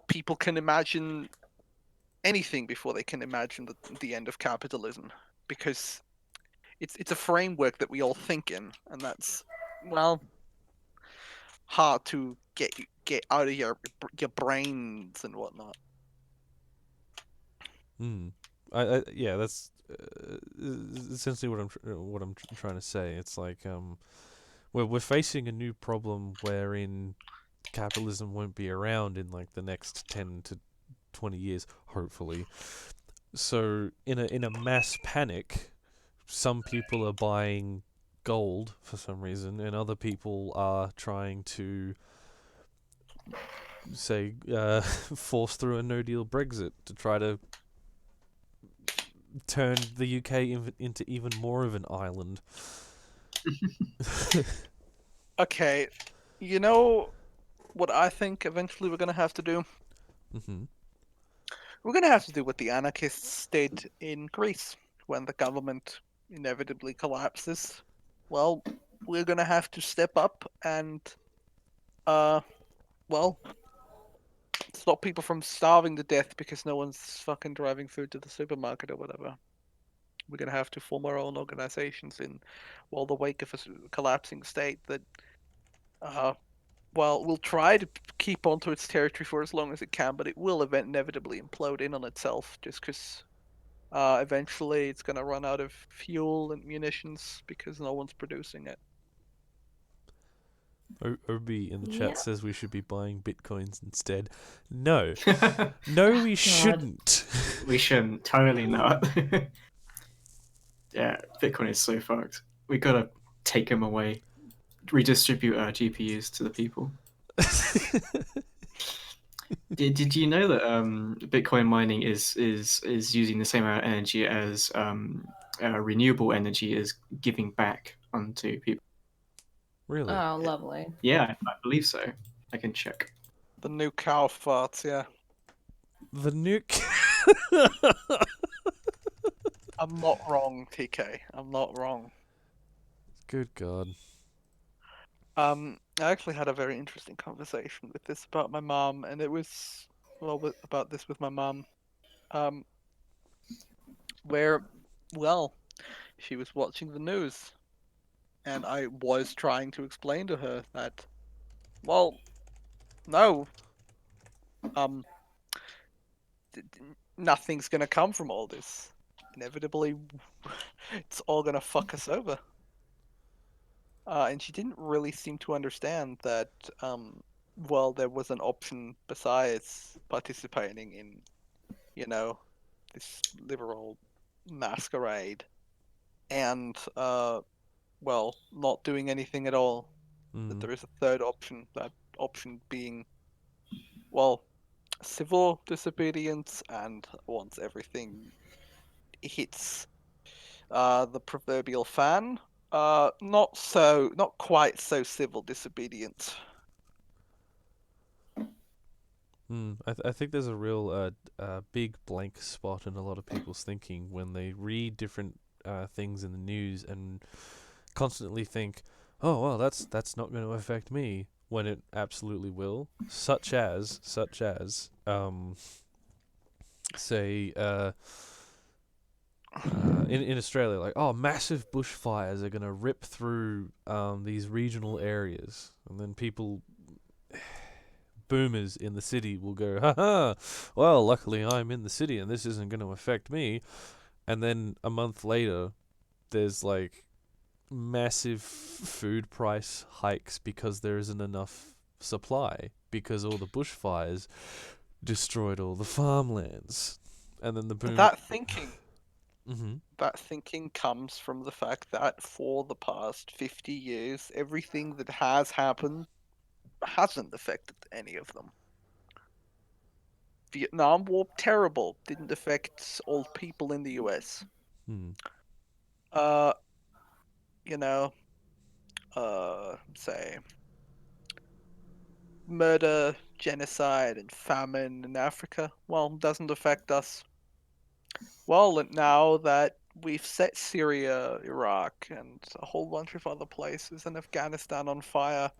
People can imagine anything before they can imagine the end of capitalism, because it's a framework that we all think in, and that's hard to get out of your brains and whatnot. Yeah, that's essentially what I'm trying to say. It's like we're facing a new problem wherein capitalism won't be around in like the next 10 to 20 years, hopefully. So in a mass panic, some people are buying gold for some reason, and other people are trying to say force through a no-deal Brexit to try to turn the UK into even more of an island. Okay, you know what I think eventually we're gonna have to do? Mm-hmm. We're gonna have to do what the anarchists did in Greece when the government inevitably collapses. Well, we're gonna have to step up and stop people from starving to death because no one's fucking driving food to the supermarket or whatever. We're gonna have to form our own organizations in the wake of a collapsing state that we'll try to keep onto its territory for as long as it can, but it will inevitably implode in on itself just because eventually it's going to run out of fuel and munitions because no one's producing it. Obi in the Yeah. chat says we should be buying bitcoins instead. No. No, we shouldn't. We shouldn't. Totally not. Yeah, Bitcoin is so fucked. We gotta take them away. Redistribute our GPUs to the people. Did you know that Bitcoin mining is using the same amount of energy as renewable energy is giving back onto people. Really? Oh, lovely. Yeah, I believe so. I can check. The new cow farts, yeah. The nuke. I'm not wrong, TK. I'm not wrong. Good God. I actually had a very interesting conversation with this about my mom, and it was about this with my mom. Where, well, she was watching the news, and I was trying to explain to her that, well, no, nothing's gonna come from all this. Inevitably, it's all gonna fuck us over. And she didn't really seem to understand that, well, there was an option besides participating in, this liberal masquerade and, well, not doing anything at all. That there is a third option, that option being, well, civil disobedience, and once everything hits the proverbial fan, not quite so civil disobedience. I think there's a real big blank spot in a lot of people's thinking when they read different things in the news and constantly think, oh well, that's not going to affect me, when it absolutely will. Such as say in Australia, like, oh, massive bushfires are going to rip through these regional areas, and then people, boomers in the city, will go, haha, well, luckily I'm in the city and this isn't going to affect me. And then a month later, there's like massive food price hikes because there isn't enough supply, because all the bushfires destroyed all the farmlands. And then the boom. That thinking Mm-hmm. that thinking comes from the fact that for the past 50 years, everything that has happened hasn't affected any of them. Vietnam War, terrible, didn't affect all people in the US. Say, murder, genocide, and famine in Africa, well, doesn't affect us. Well, and now that we've set Syria, Iraq, and a whole bunch of other places, and Afghanistan on fire,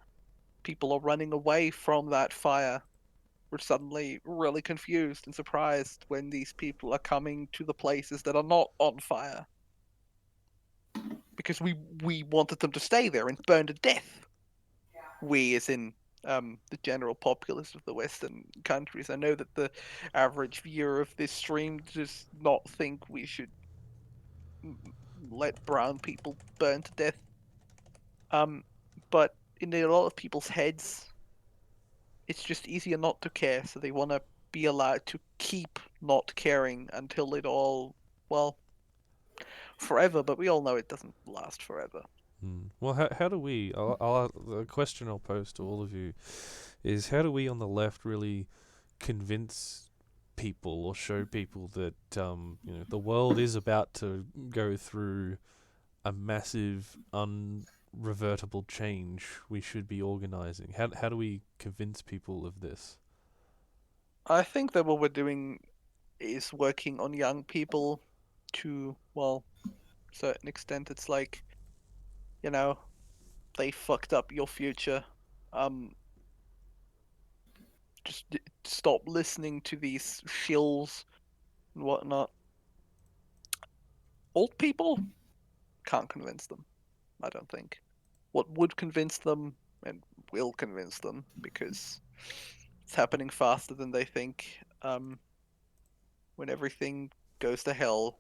people are running away from that fire. We're suddenly really confused and surprised when these people are coming to the places that are not on fire. Because we wanted them to stay there and burn to death. We, as in the general populace of the Western countries. I know that the average viewer of this stream does not think we should let brown people burn to death. But in a lot of people's heads, it's just easier not to care, so they want to be allowed to keep not caring until it all, well, forever, but we all know it doesn't last forever. Well, how do we, the question I'll pose to all of you is, how do we on the left really convince people or show people that the world is about to go through a massive unrevertible change we should be organizing? How do we convince people of this? I think that what we're doing is working on young people to, well, a certain extent. It's like, they fucked up your future. Just stop listening to these shills and whatnot. Old people can't convince them, I don't think. What would convince them, and will convince them, because it's happening faster than they think, when everything goes to hell,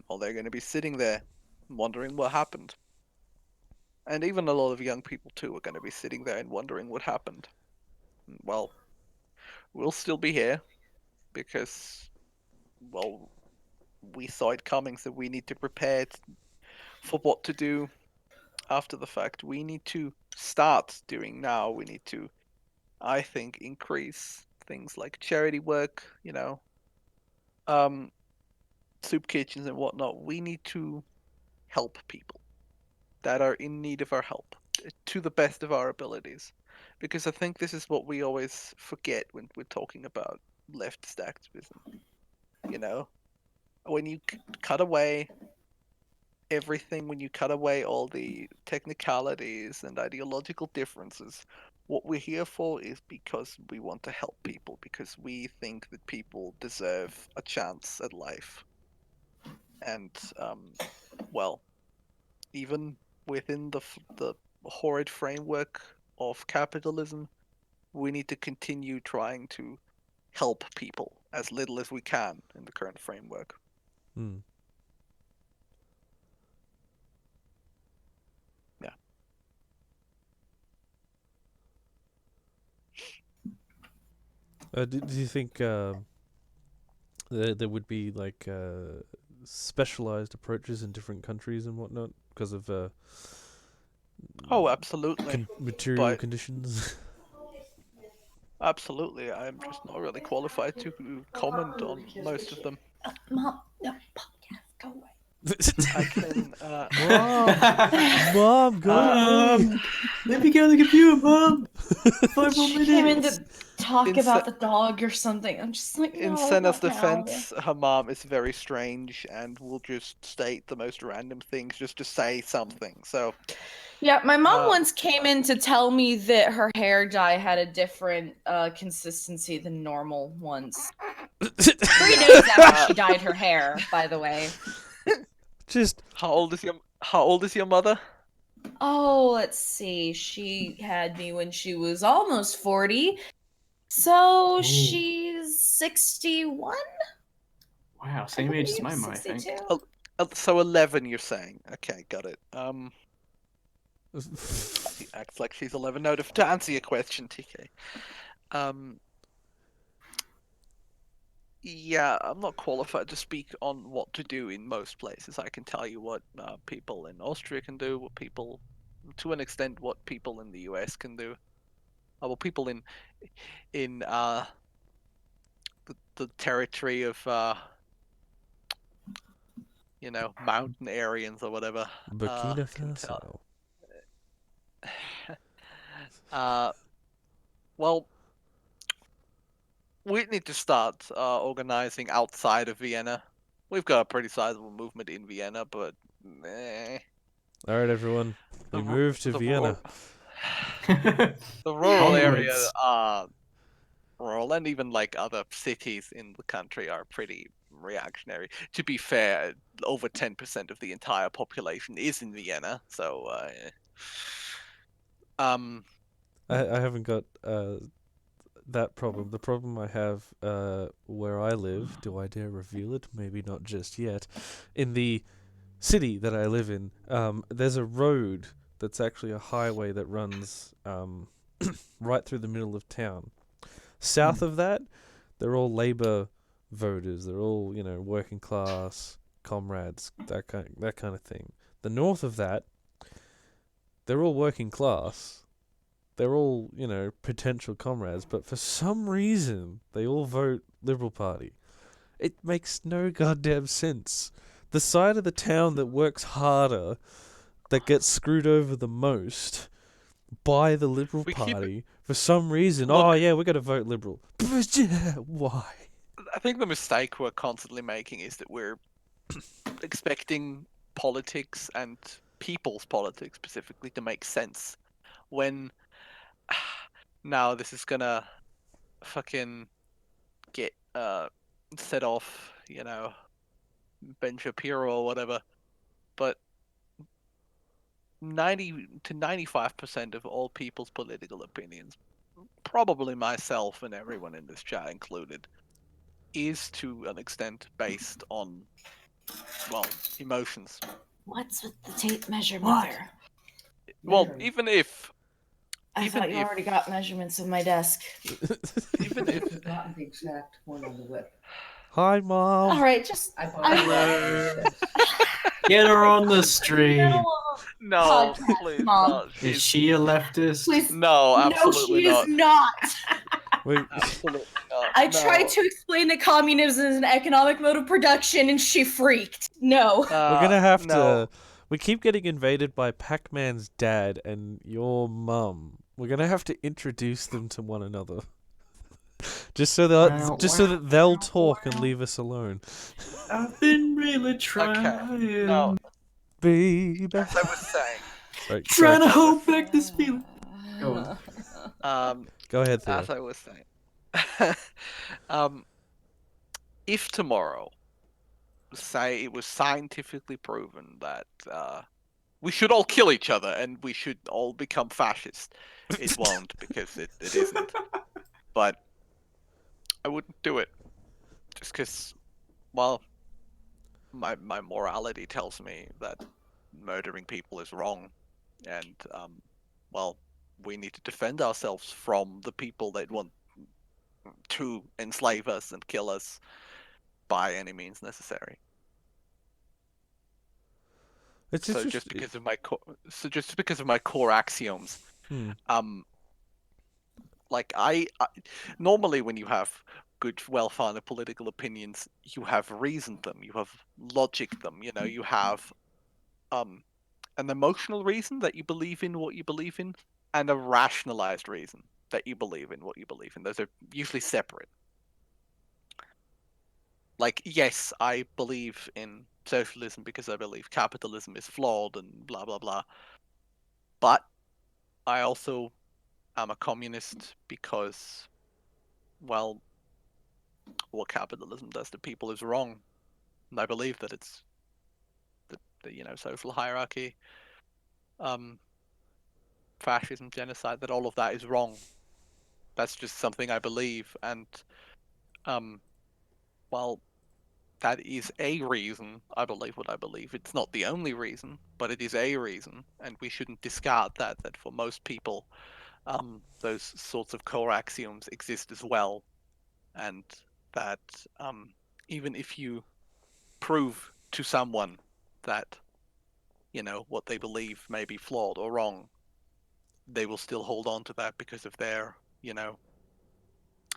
well, they're going to be sitting there wondering what happened. And even a lot of young people too are going to be sitting there and wondering what happened. Well, we'll still be here because, well, we saw it coming, so we need to prepare for what to do after the fact. We need to start doing now. We need to, I think, increase things like charity work, soup kitchens and whatnot. We need to help people. that are in need of our help to the best of our abilities. Because I think this is what we always forget when we're talking about leftist activism. You know, when you cut away everything, when you cut away all the technicalities and ideological differences, what we're here for is because we want to help people, because we think that people deserve a chance at life. And, well, even within the horrid framework of capitalism, we need to continue trying to help people as little as we can in the current framework. Hmm. Yeah. Do you think there would be like specialized approaches in different countries and whatnot because of Oh, absolutely. material But- conditions? Absolutely. I'm just not really qualified to comment on most of them. Mom, no, podcast, go away. I can. Mom, go away. Let me get on the computer, Mom. 5 more She came in minutes. to talk In about se- the dog or something. I'm just like, In no, Senna's not now. defense, her mom is very strange and will just state the most random things just to say something. So, Yeah, my mom Uh, once came in to tell me that her hair dye had a different consistency than normal ones. 3 days after she dyed her hair, by the way. Just how old is your mother? Oh, let's see. She had me when she was almost 40. So Ooh. she's 61? Wow, same age as my mom, I think. 62? So 11, you're saying? Okay, got it. She acts like she's 11. No, to answer your question, TK. Yeah, I'm not qualified to speak on what to do in most places. I can tell you what people in Austria can do, to an extent, what people in the US can do. Well, people in the territory of mountain areas or whatever. Burkina can tell. Faso. Well, we need to start organizing outside of Vienna. We've got a pretty sizable movement in Vienna, but All right, everyone, we move to the Vienna. the rural area, Onwards. rural, and even like other cities in the country are pretty reactionary. To be fair, over 10% of the entire population is in Vienna, so I haven't got that problem. The problem I have where I live, do I dare reveal it? Maybe not just yet. In the city that I live in, there's a road that's actually a highway that runs right through the middle of town. South of that, they're all Labour voters. They're all, working class comrades, that kind of thing. The north of that, they're all working class. They're all, potential comrades, but for some reason, they all vote Liberal Party. It makes no goddamn sense. The side of the town that works harder, that gets screwed over the most by the Liberal Party, for some reason, Look, we're going to vote Liberal. Why? I think the mistake we're constantly making is that we're expecting politics and people's politics specifically to make sense when now this is gonna fucking get set off, Ben Shapiro or whatever, but 90 to 95% of all people's political opinions, probably myself and everyone in this chat included, is to an extent based on, emotions. What's with the tape measure, Mother? Well, even if I thought you already got measurements of my desk. even if I've gotten the exact one on the whip. Hi, Mom. All right, just I bought Get her on the stream. no, Podcast, please, Mom. no, Is she a leftist? please. no, No, absolutely she not. is not. Wait, Absolutely not. I no. tried to explain that communism is an economic mode of production, and she freaked. No. we're gonna have no. We keep getting invaded by Pac-Man's dad and your mum. We're gonna have to introduce them to one another, just so that they'll talk and leave us alone. I've been really trying. Now, Baby. as I was saying, Sorry, Trying to sorry. hold back this feeling. Go on. Go ahead, Theo. as I was saying, if tomorrow, say it was scientifically proven that we should all kill each other and we should all become fascist, it won't, because it isn't. But I wouldn't do it, just because, well, my morality tells me that murdering people is wrong, and well, we need to defend ourselves from the people that want to enslave us and kill us by any means necessary. It's So just just because of my core axioms, like I normally when you have good, well-founded political opinions, you have reasoned them, you have logic them, you know, you have an emotional reason that you believe in what you believe in, and a rationalized reason that you believe in what you believe in. Those are usually separate. Like, yes, I believe in socialism because I believe capitalism is flawed and blah blah blah. But I also am a communist because, well, what capitalism does to people is wrong, and I believe that it's the social hierarchy, fascism, genocide, that all of that is wrong. That's just something I believe, and well, that is a reason I believe what I believe. It's not the only reason, but it is a reason, and we shouldn't discard that for most people, those sorts of core axioms exist as well, and that even if you prove to someone that, what they believe may be flawed or wrong, they will still hold on to that because of their,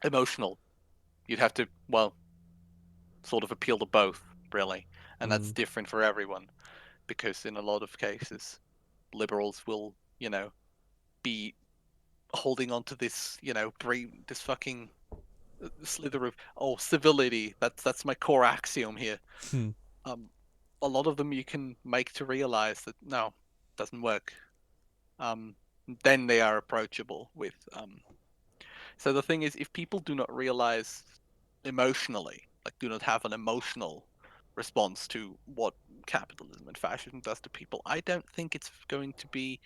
emotional. You'd have to, well, sort of appeal to both, really, and that's different for everyone, because in a lot of cases, liberals will, be holding on to this, this fucking slither of civility. That's my core axiom here. A lot of them you can make to realize that no, doesn't work. Then they are approachable with. So the thing is, if people do not realize emotionally, like do not have an emotional response to what capitalism and fascism does to people, I don't think it's going to be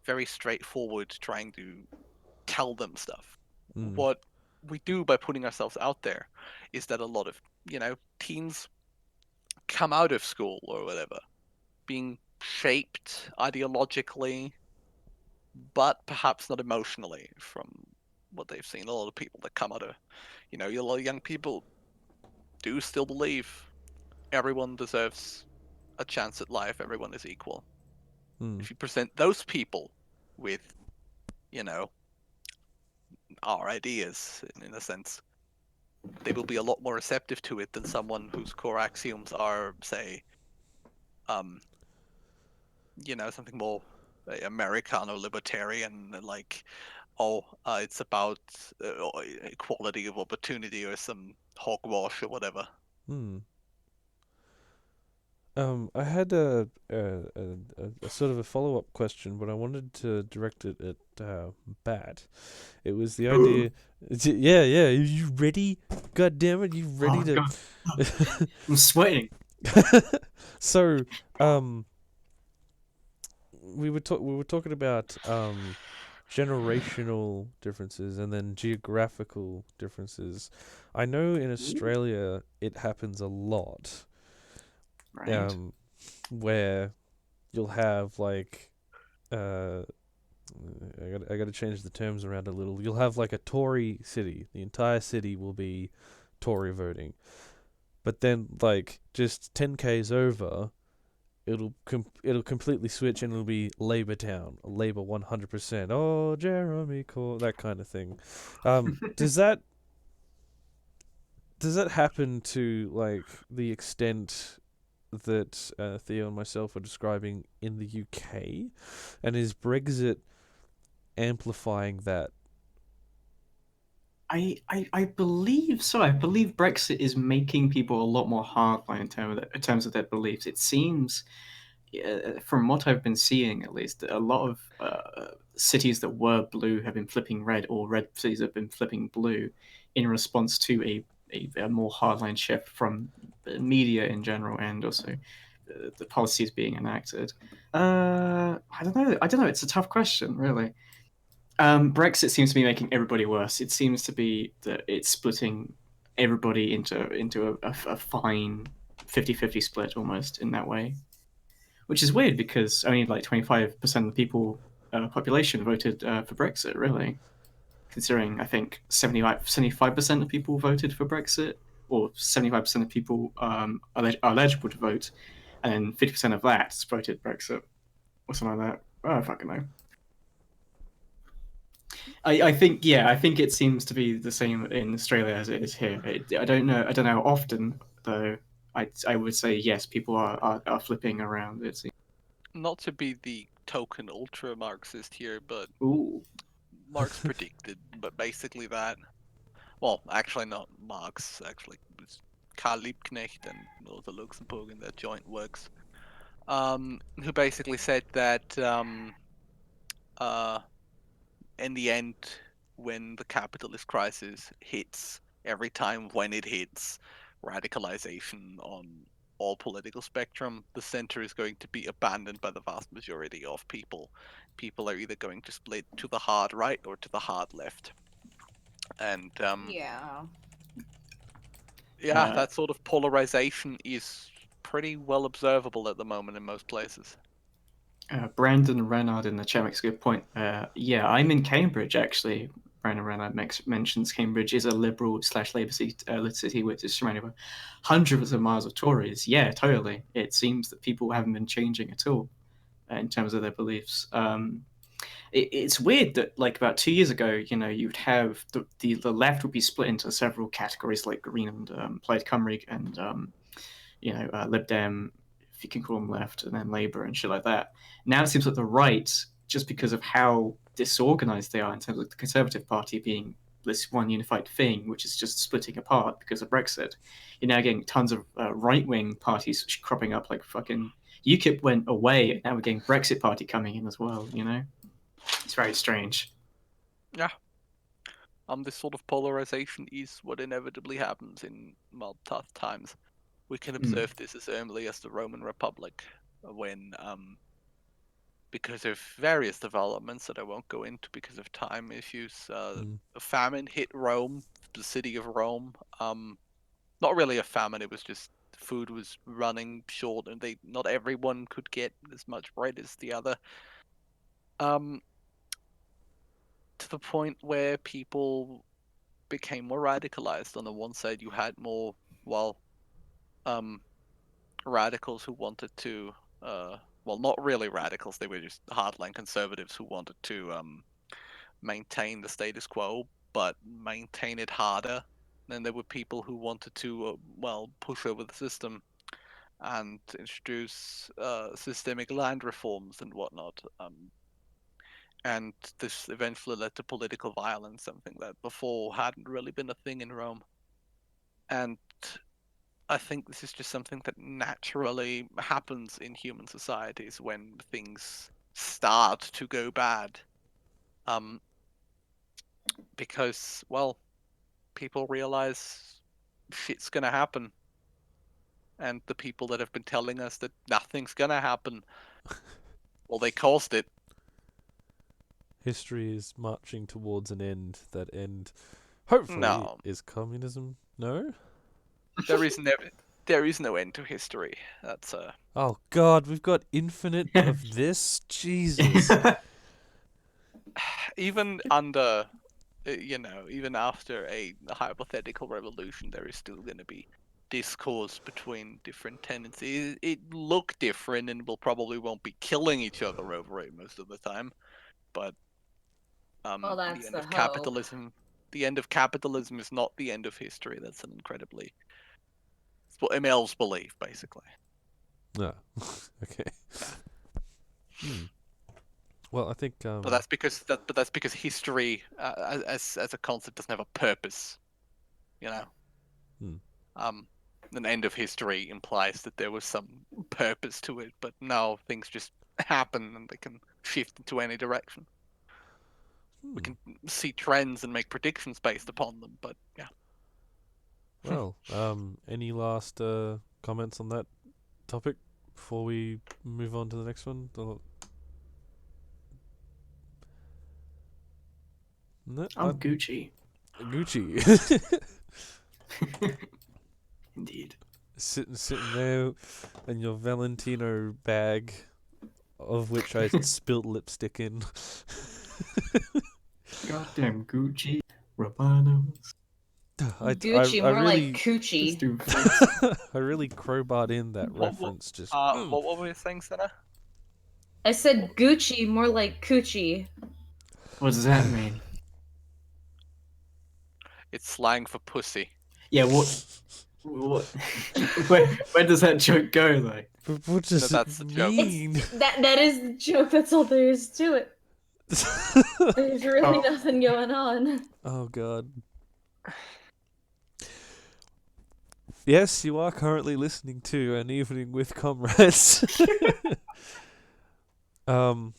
very straightforward trying to tell them stuff. What we do by putting ourselves out there is that a lot of, teens come out of school or whatever being shaped ideologically, but perhaps not emotionally from what they've seen. A lot of people that come out of, a lot of young people do still believe everyone deserves a chance at life, everyone is equal. If you present those people with, our ideas, in a sense, they will be a lot more receptive to it than someone whose core axioms are, say, something more Americano libertarian, like, it's about equality of opportunity or some hogwash or whatever. I had a sort of a follow-up question, but I wanted to direct it at Bat. It was the idea. Yeah. Are you ready? God damn it! You ready to? God. I'm sweating. So, we were talking about generational differences and then geographical differences. I know in Australia it happens a lot. Right. Where you'll have like I got to change the terms around a little. You'll have like a Tory city. The entire city will be Tory voting, but then like just 10 k's over, it'll completely switch and it'll be Labour town, Labour 100%. Oh, Jeremy Corbyn, that kind of thing. Does that happen to like the extent that Theo and myself are describing in the UK, and is Brexit amplifying that? I believe so. I believe Brexit is making people a lot more hardline in terms of their beliefs. It seems, from what I've been seeing at least, that a lot of cities that were blue have been flipping red, or red cities have been flipping blue in response to a more hardline shift from the media in general, and also the policies being enacted. I don't know. It's a tough question, really. Brexit seems to be making everybody worse. It seems to be that it's splitting everybody into a fine 50-50 split almost in that way, which is weird because only like 25% of the people population voted for Brexit, really. Considering I think 75% of people voted for Brexit, or 75% of people are eligible to vote, and then 50% of that voted Brexit, or something like that. I don't fucking know. I think it seems to be the same in Australia as it is here. I don't know how often though. I would say yes, people are flipping around. It seems. Not to be the token ultra Marxist here, but Ooh. Marx predicted, but basically that. Well, actually not Marx. Actually, it was Karl Liebknecht and Rosa Luxemburg in their joint works, who basically said that in the end, when the capitalist crisis hits, every time when it hits, radicalization on all political spectrum, the center is going to be abandoned by the vast majority of people. People are either going to split to the hard right or to the hard left. And Yeah. yeah, that sort of polarization is pretty well observable at the moment in most places. Brandon Renard in the chat makes a good point. Yeah, I'm in Cambridge actually. Brandon Renard mentions Cambridge is a liberal / Labour city, which is surrounded by hundreds of miles of Tories. Yeah, totally. It seems that people haven't been changing at all in terms of their beliefs. It's weird that like about 2 years ago, you'd have the left would be split into several categories like Green and Plaid Cymru and Lib Dem, if you can call them left, and then Labour and shit like that. Now it seems like the right, just because of how disorganized they are in terms of the Conservative Party being this one unified thing, which is just splitting apart because of Brexit. You're now getting tons of right-wing parties cropping up, like fucking UKIP went away, and now we're getting Brexit Party coming in as well, It's very strange. Yeah. This sort of polarization is what inevitably happens in tough times. We can observe this as early as the Roman Republic, when, because of various developments that I won't go into because of time issues, a famine hit Rome, the city of Rome. Not really a famine; it was just food was running short, and not everyone could get as much bread as the other. To the point where people became more radicalized. On the one side, you had more, radicals who wanted to, not really radicals, they were just hardline conservatives who wanted to maintain the status quo, but maintain it harder. Then there were people who wanted to, push over the system and introduce systemic land reforms and whatnot. And this eventually led to political violence, something that before hadn't really been a thing in Rome. And I think this is just something that naturally happens in human societies when things start to go bad. Because, people realize shit's gonna happen. And the people that have been telling us that nothing's gonna happen, they caused it. History is marching towards an end. That end, hopefully, is communism. No? There is no end to history. That's Oh God, we've got infinite of this. Jesus. Even under, even after a hypothetical revolution, there is still going to be discourse between different tendencies. It look different, and won't be killing each other over it most of the time. But that's the end the of hope. capitalism. The end of capitalism is not the end of history. That's an incredibly. It's what MLs believe, basically. No. Okay. Well, I think. But that's because history, as a concept, doesn't have a purpose. You know. An end of history implies that there was some purpose to it, but now things just happen and they can shift into any direction. We can see trends and make predictions based upon them, but yeah. Well, any last comments on that topic before we move on to the next one? No, I'm Gucci. Gucci. Indeed. Sitting there in your Valentino bag, of which I spilt lipstick in. Goddamn Gucci. Romanos. Gucci, I more really, like coochie. I really crowbarred in that reference. Just what were you saying, Senna? I said Gucci, more like coochie. What does that mean? It's slang for pussy. Yeah, what? Where does that joke go, though? What does that's it the joke. mean? That is the joke. That's all there is to it. There's really nothing going on. Oh god. Yes, you are currently listening to An Evening with Comrades. So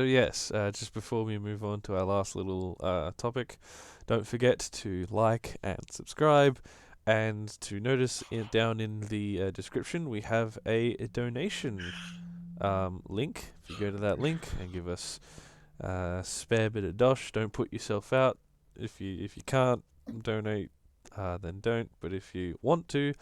yes, just before we move on to our last little topic, don't forget to like and subscribe, and to notice down in the description we have a donation link. If you go to that link and give us a spare bit of dosh, don't put yourself out. If you can't donate, then don't. But if you want to,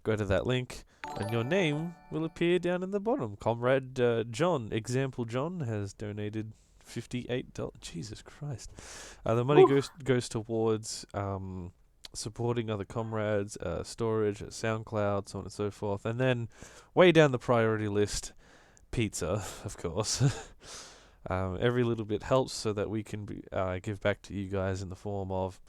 go to that link, and your name will appear down in the bottom. Comrade John, Example John, has donated $58. Jesus Christ! The money goes towards supporting other comrades, storage at SoundCloud, so on and so forth, and then way down the priority list, pizza, of course. Every little bit helps so that we can give back to you guys in the form of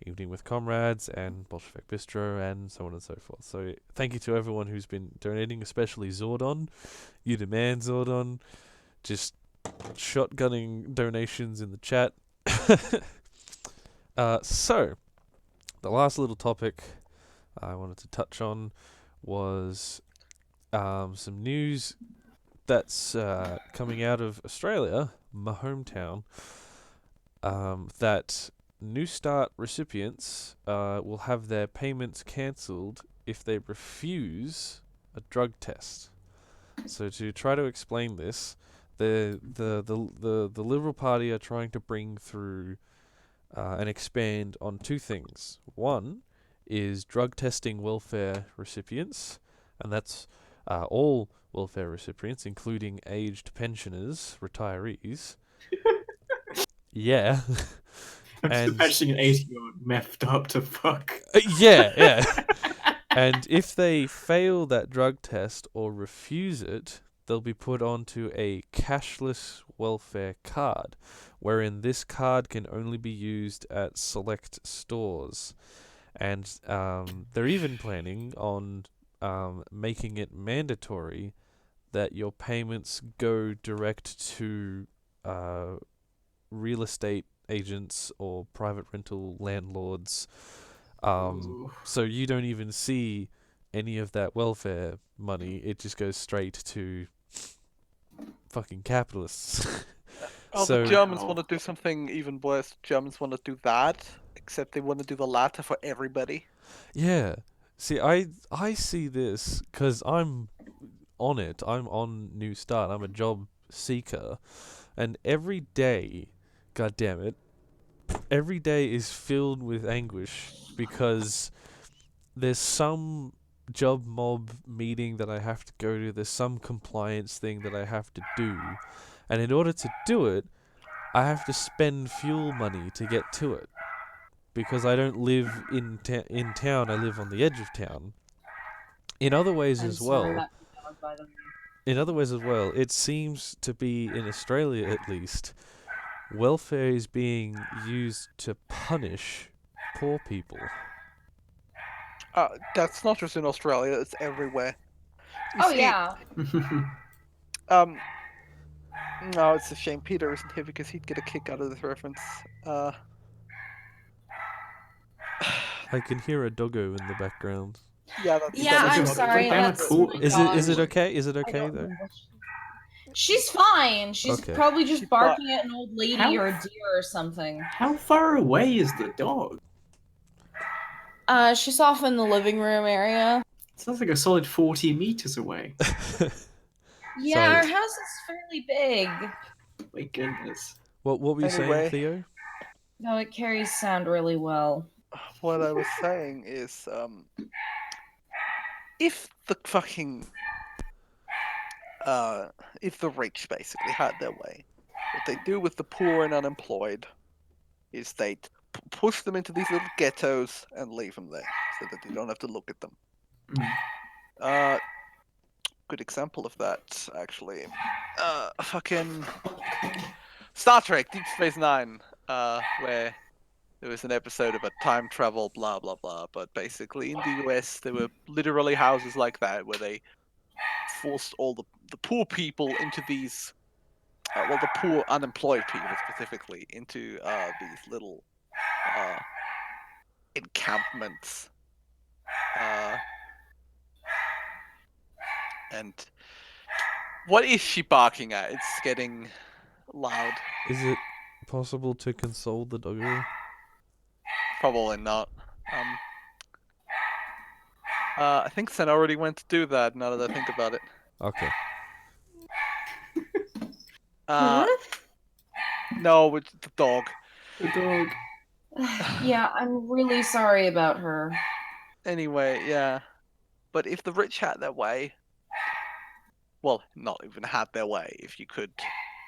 Evening with Comrades and Bolshevik Bistro and so on and so forth. So thank you to everyone who's been donating, especially Zordon. You demand Zordon. Just shotgunning donations in the chat. So, the last little topic I wanted to touch on was some news that's coming out of Australia, my hometown, that New Start recipients will have their payments cancelled if they refuse a drug test. So to try to explain this, the Liberal Party are trying to bring through and expand on two things. One is drug testing welfare recipients, and that's all welfare recipients, including aged pensioners, retirees. Yeah. I'm just imagining an 80-year-old methed up to fuck. Yeah. And if they fail that drug test or refuse it, they'll be put onto a cashless welfare card, wherein this card can only be used at select stores. And they're even planning on making it mandatory that your payments go direct to real estate agents or private rental landlords, so you don't even see any of that welfare money. It just goes straight to fucking capitalists. The Germans want to do something even worse. Germans want to do that, except they want to do the latter for everybody. Yeah. See, I see this because I'm on it. I'm on New Start. I'm a job seeker, and every day, God damn it, every day is filled with anguish because there's some job mob meeting that I have to go to. There's some compliance thing that I have to do, and in order to do it, I have to spend fuel money to get to it because I don't live in town. I live on the edge of town. In other ways as well, it seems to be, in Australia at least, welfare is being used to punish poor people. That's not just in Australia, it's everywhere. Oh see, yeah. No, it's a shame Peter isn't here because he'd get a kick out of this reference. I can hear a doggo in the background. Yeah, that's Yeah, I'm It's sorry. like I'm a That's cool- my Is dog. it okay? Is it I okay don't though? know what She's fine. She's Okay. probably just She barking at an old lady How- or a deer or something. How far away is the dog? She's off in the living room area. Sounds like a solid 40 meters away. Yeah, Sorry. our house is fairly big. My goodness. What were you saying, Anyway. Theo? No, it carries sound really well. What I was saying is, if the fucking, if the rich basically had their way, what they do with the poor and unemployed is they push them into these little ghettos and leave them there so that they don't have to look at them. Mm. Good example of that, actually. Fucking Star Trek Deep Space Nine, where there was an episode about time travel, blah blah blah. But basically, in the US, there were literally houses like that where they forced all the poor people into these, well, the poor unemployed people specifically, into these little encampments. And what is she barking at? It's getting loud. Is it possible to console the doggo? Probably not. I think Sen already went to do that. Now that I think about it. Okay. No, it's the dog. The dog. Yeah, I'm really sorry about her. Anyway, yeah. But if the rich had their way, well, not even had their way. If you could,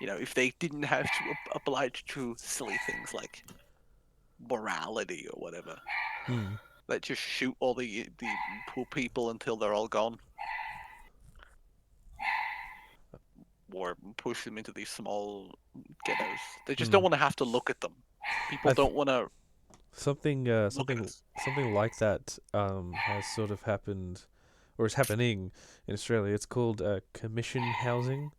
if they didn't have to oblige to silly things like morality or whatever, Hmm. let's just shoot all the poor people until they're all gone. Or push them into these small ghettos. They just don't want to have to look at them. People don't want to. Something like that has sort of happened, or is happening in Australia. It's called commission housing.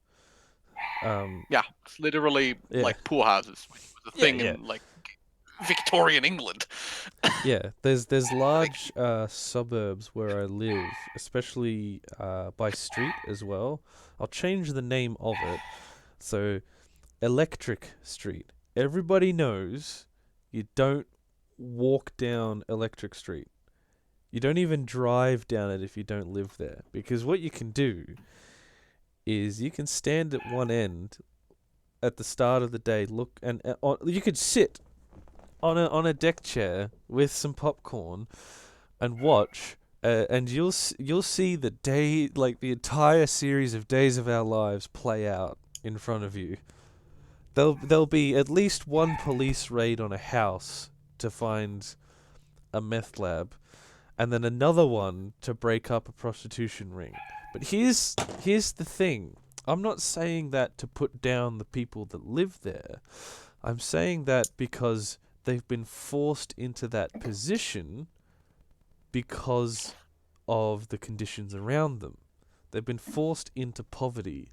Yeah, it's literally Yeah. like poor houses. Which was a thing in like Victorian England. Yeah, there's large suburbs where I live, especially by street as well. I'll change the name of it. So, Electric Street. Everybody knows you don't walk down Electric Street. You don't even drive down it if you don't live there. Because what you can do is you can stand at one end at the start of the day, look, and you could sit on a deck chair with some popcorn and watch, and you'll see the day, like the entire series of Days of Our Lives play out in front of you. There'll be at least one police raid on a house to find a meth lab, and then another one to break up a prostitution ring. But here's the thing. I'm not saying that to put down the people that live there. I'm saying that because they've been forced into that position because of the conditions around them. They've been forced into poverty.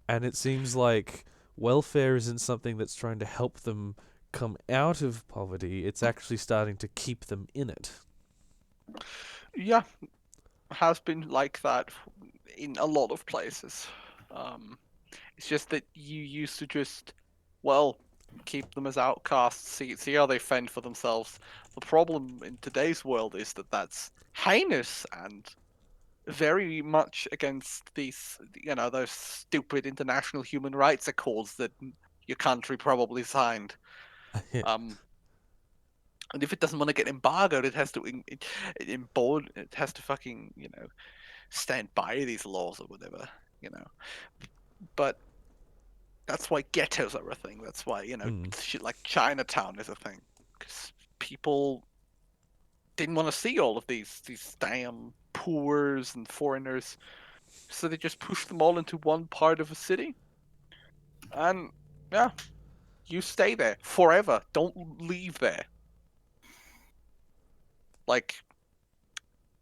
And it seems like welfare isn't something that's trying to help them come out of poverty. It's actually starting to keep them in it. Yeah, has been like that in a lot of places. It's just that you used to just, keep them as outcasts, see how they fend for themselves. The problem in today's world is that that's heinous and very much against these, those stupid international human rights accords that your country probably signed. And if it doesn't want to get embargoed, it has to it has to fucking, stand by these laws or whatever, But that's why ghettos are a thing. That's why, shit like Chinatown is a thing. Because people didn't want to see all of these damn poors and foreigners. So they just pushed them all into one part of a city. And, yeah, you stay there forever. Don't leave there. Like,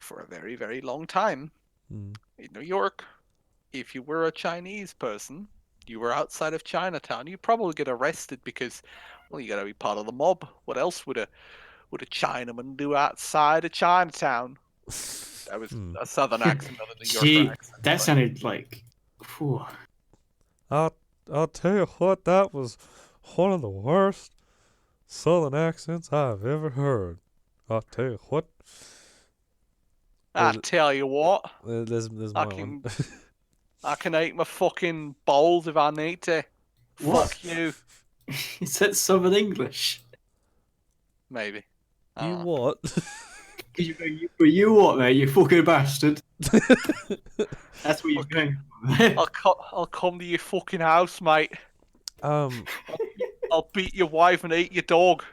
for a very, very long time. Mm. In New York, if you were a Chinese person, you were outside of Chinatown, you probably get arrested because, well, you got to be part of the mob. What else would a Chinaman do outside of Chinatown? That was Hmm. a southern accent, not a New Yorker Gee, accent. that but- sounded like. Whew. I'll tell you what, that was one of the worst southern accents I've ever heard. I'll tell you what. I tell you what, There's I my one. I can eat my fucking bowls if I need to. What? Fuck you. Is that Southern English? Maybe. I You don't know. what? You what, mate? You fucking bastard. That's what you're going for. I'll come to your fucking house, mate. um, I'll beat your wife and eat your dog.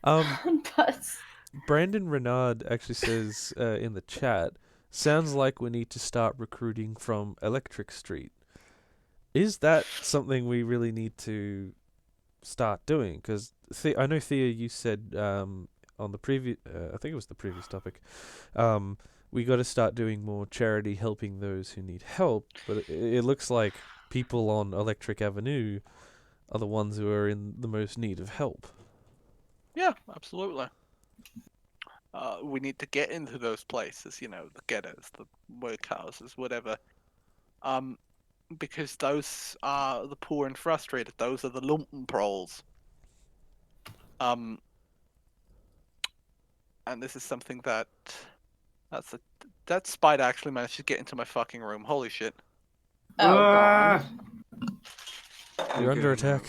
But Brandon Renard actually says in the chat, sounds like we need to start recruiting from Electric Street. Is that something we really need to start doing? Because I know, Thea, you said on the previous, I think it was the previous topic, we got to start doing more charity, helping those who need help. But it looks like people on Electric Avenue are the ones who are in the most need of help. Yeah, absolutely. We need to get into those places, the ghettos, the workhouses, whatever. Because those are the poor and frustrated. Those are the lumpen proles. And this is something that that spider actually managed to get into my fucking room. Holy shit! oh god. You're under attack.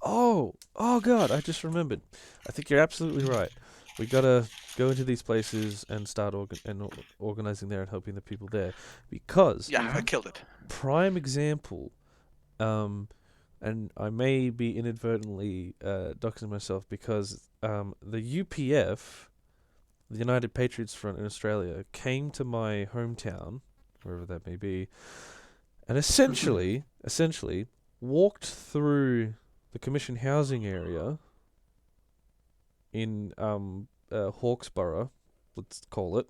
Oh god, I just remembered. I think you're absolutely right. We gotta go into these places and start organizing there and helping the people there, because Yeah, I killed it. prime example, and I may be inadvertently doxing myself, because the UPF, the United Patriots Front in Australia, came to my hometown, wherever that may be, and essentially walked through the Commission housing area in Hawkesbury, let's call it,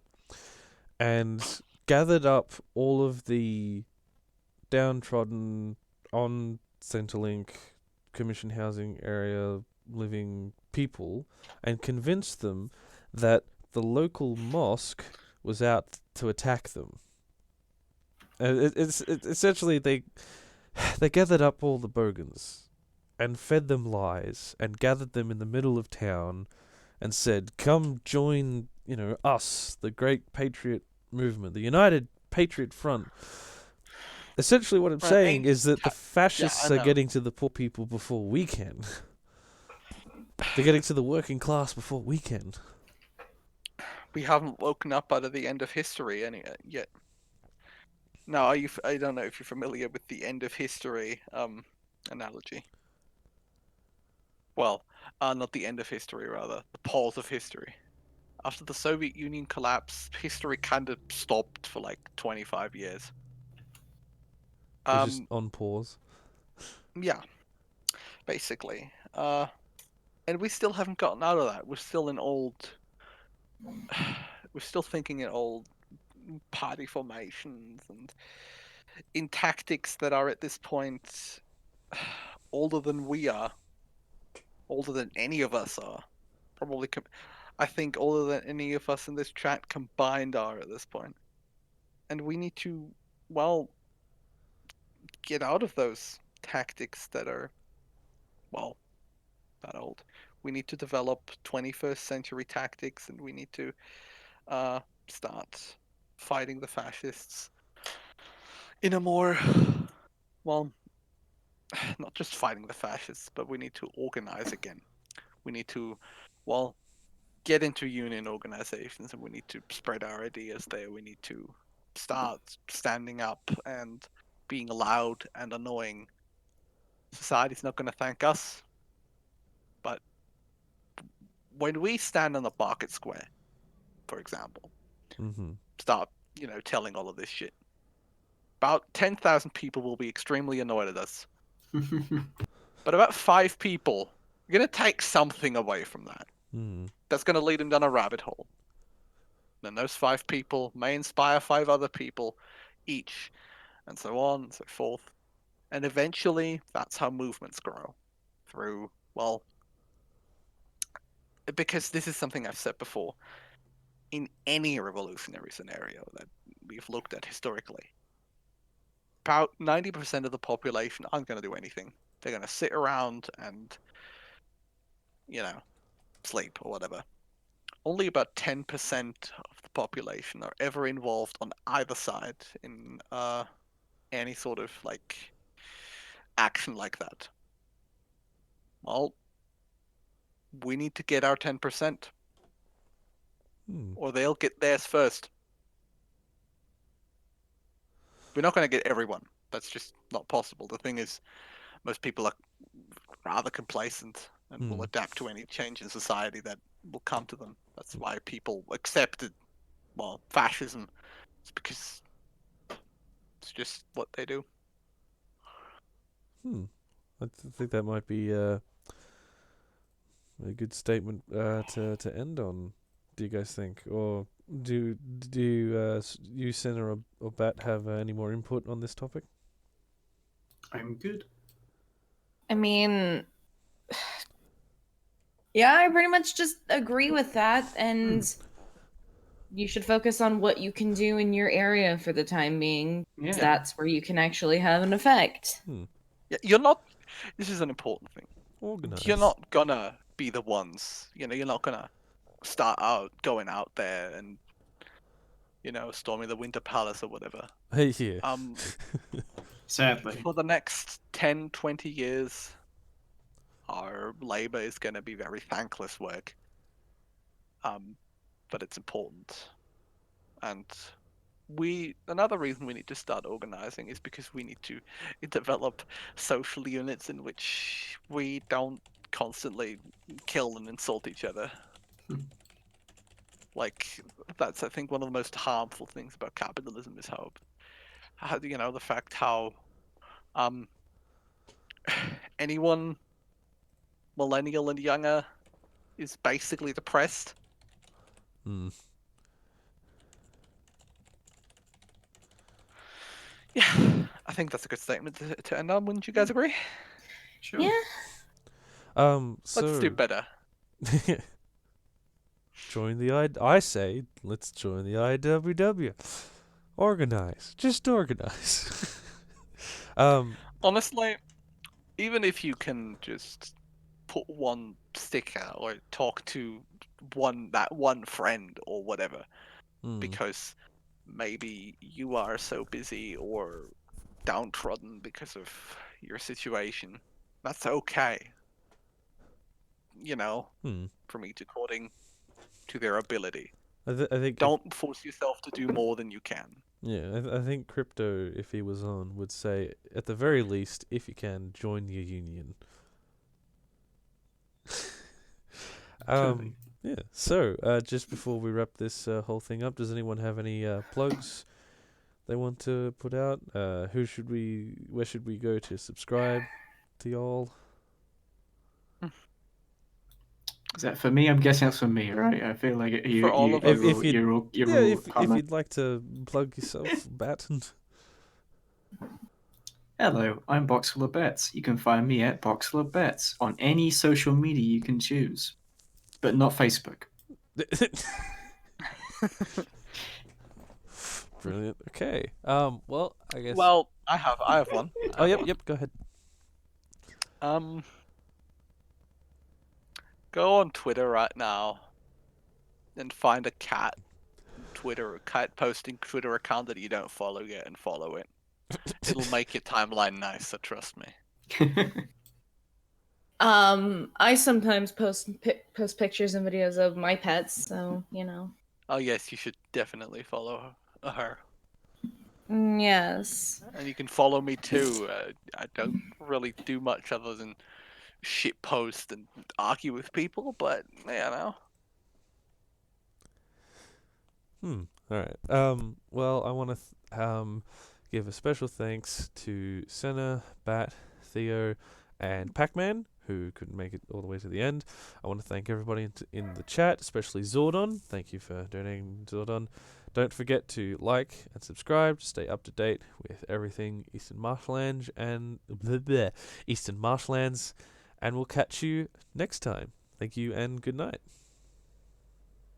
and gathered up all of the downtrodden on Centrelink Commission housing area living people and convinced them that the local mosque was out to attack them. It's essentially they gathered up all the bogans and fed them lies and gathered them in the middle of town and said, come join, us, the great patriot movement, the United Patriot Front. Essentially what I'm saying is that the fascists are getting to the poor people before we can. They're getting to the working class before we can. We haven't woken up out of the end of history yet. Now, I don't know if you're familiar with the end of history analogy. Well, not the end of history, rather. The pause of history. After the Soviet Union collapsed, history kind of stopped for like 25 years. It was just on pause. Yeah, basically. And we still haven't gotten out of that. We're still we're still thinking in old party formations and in tactics that are at this point older than we are, older than any of us are. Probably, I think older than any of us in this chat combined are at this point. And we need to, well, get out of those tactics that are, well, that old. We need to develop 21st century tactics, and we need to start fighting the fascists in a more, well, not just fighting the fascists, but we need to organize again. We need to, well, get into union organizations, and we need to spread our ideas there. We need to start standing up and being loud and annoying. Society's not going to thank us, but when we stand on the market square, for example, start, telling all of this shit, about 10,000 people will be extremely annoyed at us. But about 5 people are going to take something away from that. That's going to lead them down a rabbit hole. Then those 5 people may inspire 5 other people each, and so on and so forth. And eventually, that's how movements grow. Through, well, because this is something I've said before, in any revolutionary scenario that we've looked at historically, about 90% of the population aren't going to do anything. They're going to sit around and, sleep or whatever. Only about 10% of the population are ever involved on either side in any sort of action like that. Well, we need to get our 10%, or they'll get theirs first. We're not going to get everyone. That's just not possible. The thing is, most people are rather complacent and will adapt to any change in society that will come to them. That's why people accepted, fascism. It's because it's just what they do. I think that might be a good statement to end on. Do you guys think, or do you, Senna or Bat, have any more input on this topic? I'm good. I mean, yeah, I pretty much just agree with that, and you should focus on what you can do in your area for the time being. Yeah. That's where you can actually have an effect. Yeah, you're not. This is an important thing. Organize. You're not gonna be the ones. You're not gonna start out going out there and storming the Winter Palace or whatever. Hey, yeah. Sadly. For the next 10, 20 years, our labor is going to be very thankless work. But it's important. And another reason we need to start organizing is because we need to develop social units in which we don't constantly kill and insult each other. That's, I think, one of the most harmful things about capitalism is how the fact how anyone millennial and younger is basically depressed. Yeah, I think that's a good statement to end on. Wouldn't you guys agree? Sure. Yeah. So Let's do better. join the I say, let's join the IWW. Organize. Just organize. Honestly, even if you can just put one sticker or talk to that one friend or whatever, because maybe you are so busy or downtrodden because of your situation, that's okay. From each according to their ability. I think Don't force yourself to do more than you can. Yeah, I think Crypto, if he was on, would say, at the very least, if you can, join your union. Totally. Yeah. So, just before we wrap this whole thing up, does anyone have any plugs they want to put out? Where should we go to subscribe to y'all? Is that for me? I'm guessing that's for me, right? I feel like For all of us. you're all If comment. you'd like to plug yourself, Batten. Hello, I'm Boxful of Bets. You can find me at Boxful of Bets on any social media you can choose, but not Facebook. Brilliant. Okay. Well, I guess. Well, I have one. Oh, yep. Go ahead. Go on Twitter right now and find a cat posting Twitter account that you don't follow yet and follow it. It'll make your timeline nicer, trust me. I sometimes post pictures and videos of my pets, so Oh yes, you should definitely follow her. Yes. And you can follow me too. I don't really do much other than shit post and argue with people, but All right. Well, I want to give a special thanks to Senna, Bat, Theo, and Pac-Man, who couldn't make it all the way to the end. I want to thank everybody in the chat, especially Zordon. Thank you for donating, Zordon. Don't forget to like and subscribe to stay up to date with everything Eastern Marshlands and Eastern Marshlands, and we'll catch you next time. Thank you and good night.